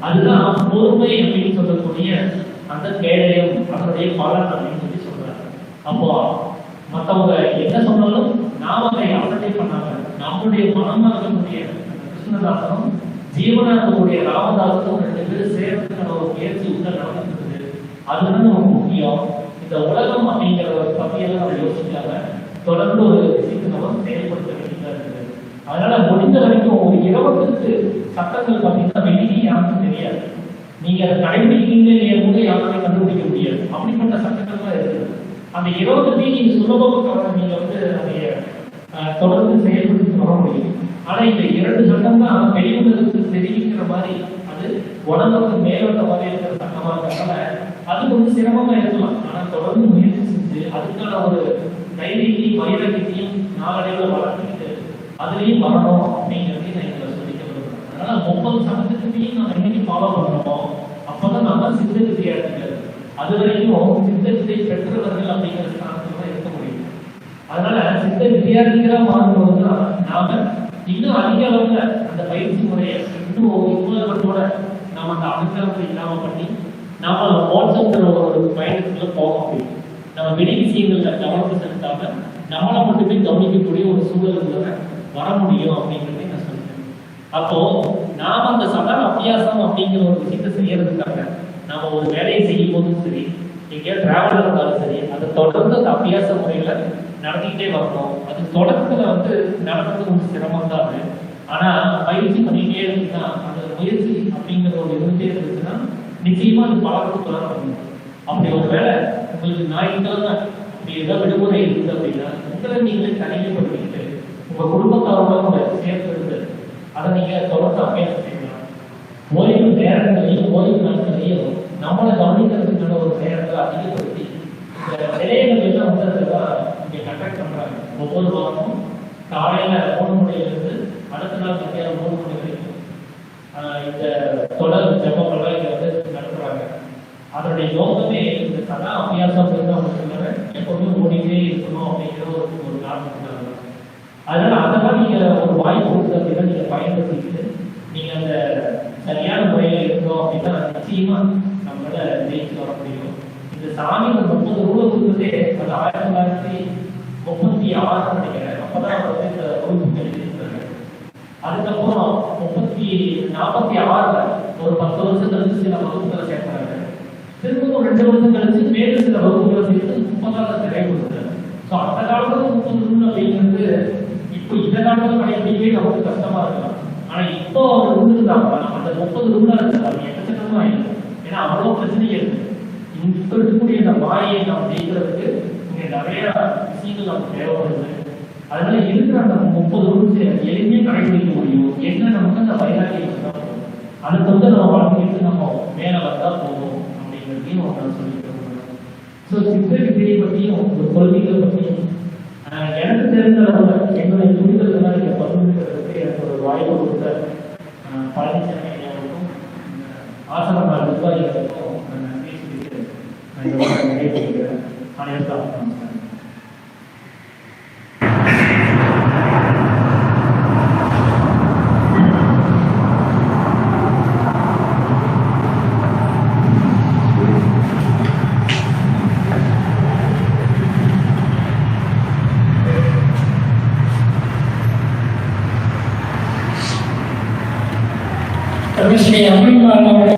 அதுதான் பொறுமை அப்படின்னு சொல்லக்கூடிய அந்த கேடயம், அதனுடைய பலன் அப்படின்னு சொல்லி சொல்றாங்க. அப்போ மற்றவங்க என்ன சொன்னாலும் நாம அதை அசட்டை பண்ணாம நம்முடைய மனமா இருக்கக்கூடிய கிருஷ்ணதாசனும் ஜீவனா இருக்கக்கூடிய ராமதாசனும் 2 பேரும் சேர்றதுக்கான ஒரு முயற்சி உள்ள நடந்துருக்குது. அதுதான் நமக்கு முக்கியம். இந்த உலகம் அப்படிங்கிற ஒரு பத்தியெல்லாம் நம்ம யோசிக்காம தொடர்ந்து ஒரு விஷயத்தை நம்ம செயல்படுத்த வேண்டியதா இருக்குது. அதனால முடிஞ்ச வரைக்கும் ஒரு 20 சட்டங்கள் பார்த்தீங்கன்னா வெளியே யாருக்கும் தெரியாது. நீங்க அதை கடைபிடிக்கிறீங்களே போது யாருமே கண்டுபிடிக்க முடியாது. அப்படிப்பட்ட சட்டங்கள் தான் இருக்குது. அந்த 20 நீங்க சுலபமாக நீங்க அதை தொடர்ந்து செயல்படுத்தி வர முடியும். ஆனா இந்த 2 சட்டம் தான் வெளியுலகத்துக்கு தெரிவிக்கிற மாதிரி, அது உடம்புக்கு மேலோட்ட மாதிரி இருக்கிற சட்டமா இருக்கிறதால அது கொஞ்சம் சிரமமா இருக்கலாம். ஆனா தொடர்ந்து முயற்சி செஞ்சு அதுக்கான ஒரு தைரியத்தையும் வைரத்தையும் நாளடைவில் வளர்த்துக்கிட்டு அதுலயும் வரணும் அப்படிங்கிறதையும் நான் இதில் சொல்லிக்க விரும்புகிறேன். அதனால 30 சட்டத்திலையும் நம்ம என்னைக்கு ஃபாலோ பண்ணணுமோ அப்பதான் நம்ம சித்த வித்தியார்த்திகள், அது வரைக்கும் சித்த வித்தை பெற்றவர்கள் அப்படிங்கிற ஸ்தானத்துல தான் இருக்க முடியும். அதனால சித்த வித்தியார்த்திகளா மாறும்போது தான் நாம இன்னும் அதிக அளவுல அந்த பயிற்சி முறையை இன்னும் உலகத்தோட நாம அந்த அனுகிரகத்தை இல்லாம பண்ணி நாம மோட்சங்கிற ஒரு பயணத்துல போக முடியும். நம்ம வெளி விஷயங்கள்ல கவனத்தை செலுத்தாம நம்மளை மட்டுமே கவனிக்கக்கூடிய ஒரு சூழலுக்குள்ள வர முடியும் அப்படிங்கிறதை நான் சொல்றேன். அப்போ நாம அந்த சதா அபியாசம் அப்படிங்கிற ஒரு விஷயத்தை செய்யறதுக்காக நாம ஒரு வேலையை செய்யும் போதும் சரி, எங்கேயா டிராவலர் இருந்தாலும் சரி, அதை தொடர்ந்து அந்த அபியாச முறையில நடத்திக்கிட்டே வரணும். அது தொடக்கத்துல நடக்கிறது கொஞ்சம் சிரமம் தான் அது. ஆனா பயிற்சி பண்ணிட்டே இருந்துச்சுன்னா, அந்த முயற்சி அப்படிங்கிற ஒரு இருந்துட்டே இருந்துச்சுன்னா நிச்சயமா அது பழக்கத்துக்கு வர முடியும். அப்படி ஒரு வேலை உங்களுக்கு ஞாயிற்றுக்கிழமை அப்படி ஏதாவது விடுமுறை இருக்குது அப்படின்னா உங்களை நீங்களே தனிமைப்படுத்திக்கிட்டு உங்க குடும்பத்தாரோட சேர்த்து இருந்து அதை நீங்க தொடர்ந்து அபியாசம் செய்யலாம். ஓய்வு நேரங்களையும் ஓய்வு நாட்களையும் நம்மளை கவனிக்கிறதுக்கான ஒரு நேரத்தை அதிகப்படுத்தி இந்த நிலையங்கள் எல்லாம் அதெல்லாம் இங்க கண்டக்ட் பண்றாங்க. ஒவ்வொரு வாரமும் காலையில 3 மணிலிருந்து அடுத்த நாள் மத்தியானம் 3 மணி வரைக்கும் இந்த தொடர் ஜபங்கள்லாம் இங்க நடத்துறாங்க. அதனுடைய நோக்கமே இந்த சதா அபியாசம் அப்படின்னு எப்பவுமே ஓடிட்டே இருக்கணும் அப்படிங்கிற ஒரு காரணத்துக்காக. அதனால அதெல்லாம் நீங்க ஒரு வாய்ப்பு கொடுத்து அப்படின்னா நீங்க பயன்படுத்திக்கிட்டு நீங்க அந்த சரியான முறையில இருக்கணும் அப்படின்னா நிச்சயமா நம்மளால ஜெயிச்சு வர முடியும். இந்த சாமி 30 ரூபாய் கொடுத்ததே அது 1936 நினைக்கிறேன். அப்பதான் இந்த வகுப்பு எழுதியிருக்காங்க. அதுக்கப்புறம் 46 ஒரு 10 வருஷம் கழிச்சு சில வகுப்புகளை சேர்க்கிறாங்க. திரும்ப 2 வருஷம் கழிச்சு மேலும் சில வகுப்புகளை சேர்த்து 30 நிறைவுறுத்தாங்க. ஸோ அந்த காலத்துல 30 ரூபாய் அப்படிங்கிறது இப்போ இந்த காலத்துல கடைபிடிக்கவே நமக்கு கஷ்டமா இருக்கலாம். ஆனா இப்போ அவர் இருந்துருந்தாங்க அந்த 30 ரூபாய் இருக்காங்க எக்கச்சக்கமா ஆயிடும். ஏன்னா அவ்வளோ பிரச்சனை இருக்கு. இப்போ இருக்கக்கூடிய இந்த மாயை நாம் ஜெயிக்கிறதுக்கு இங்க நிறைய விஷயங்கள் நமக்கு தேவைப்படுது. அதனால இருக்கிற அந்த 30 ரூபாய் எளிமையா கடைபிடிக்க முடியும். என்ன நமக்கு அந்த வைராக்கியம் தான் போகும். அதுக்கு நம்ம வாழ்க்கைக்கு நம்ம மேல வந்தா போதும் அப்படிங்கிறதையும் நான் சொல்லிட்டு இருக்கேன். ஸோ சித்த விதியை பற்றியும் ஒரு கொள்கைகளை பற்றியும் எனக்கு தெரிந்த என்னுடைய புரிதல்களாக இங்கே பகிர்ந்துக்கிறதுக்கு எனக்கு ஒரு வாய்ப்பு கொடுத்த பழனிசாமி ஐயாவுக்கும் ஆசிரம நிர்வாகிகளுக்கும் நான் நன்றி சொல்லிட்டு நான் இந்த வாரம் நிறைவேற்றுகிறேன். அனைவருக்கும் ஸ்ரீ அம்மையார்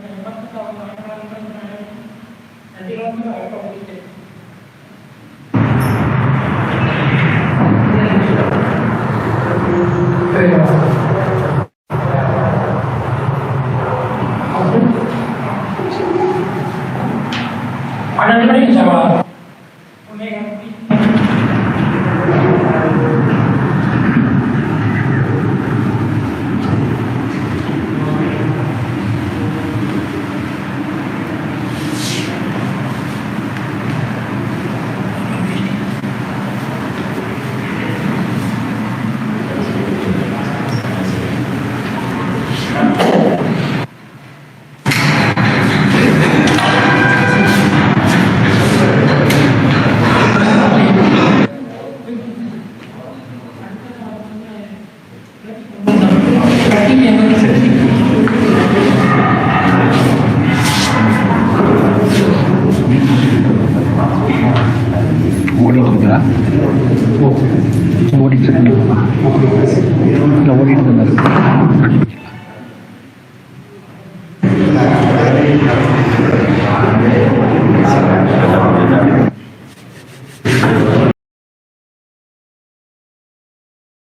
ஓடிட்டு இருக்கா? ஓடிட்டு இருந்தாரு.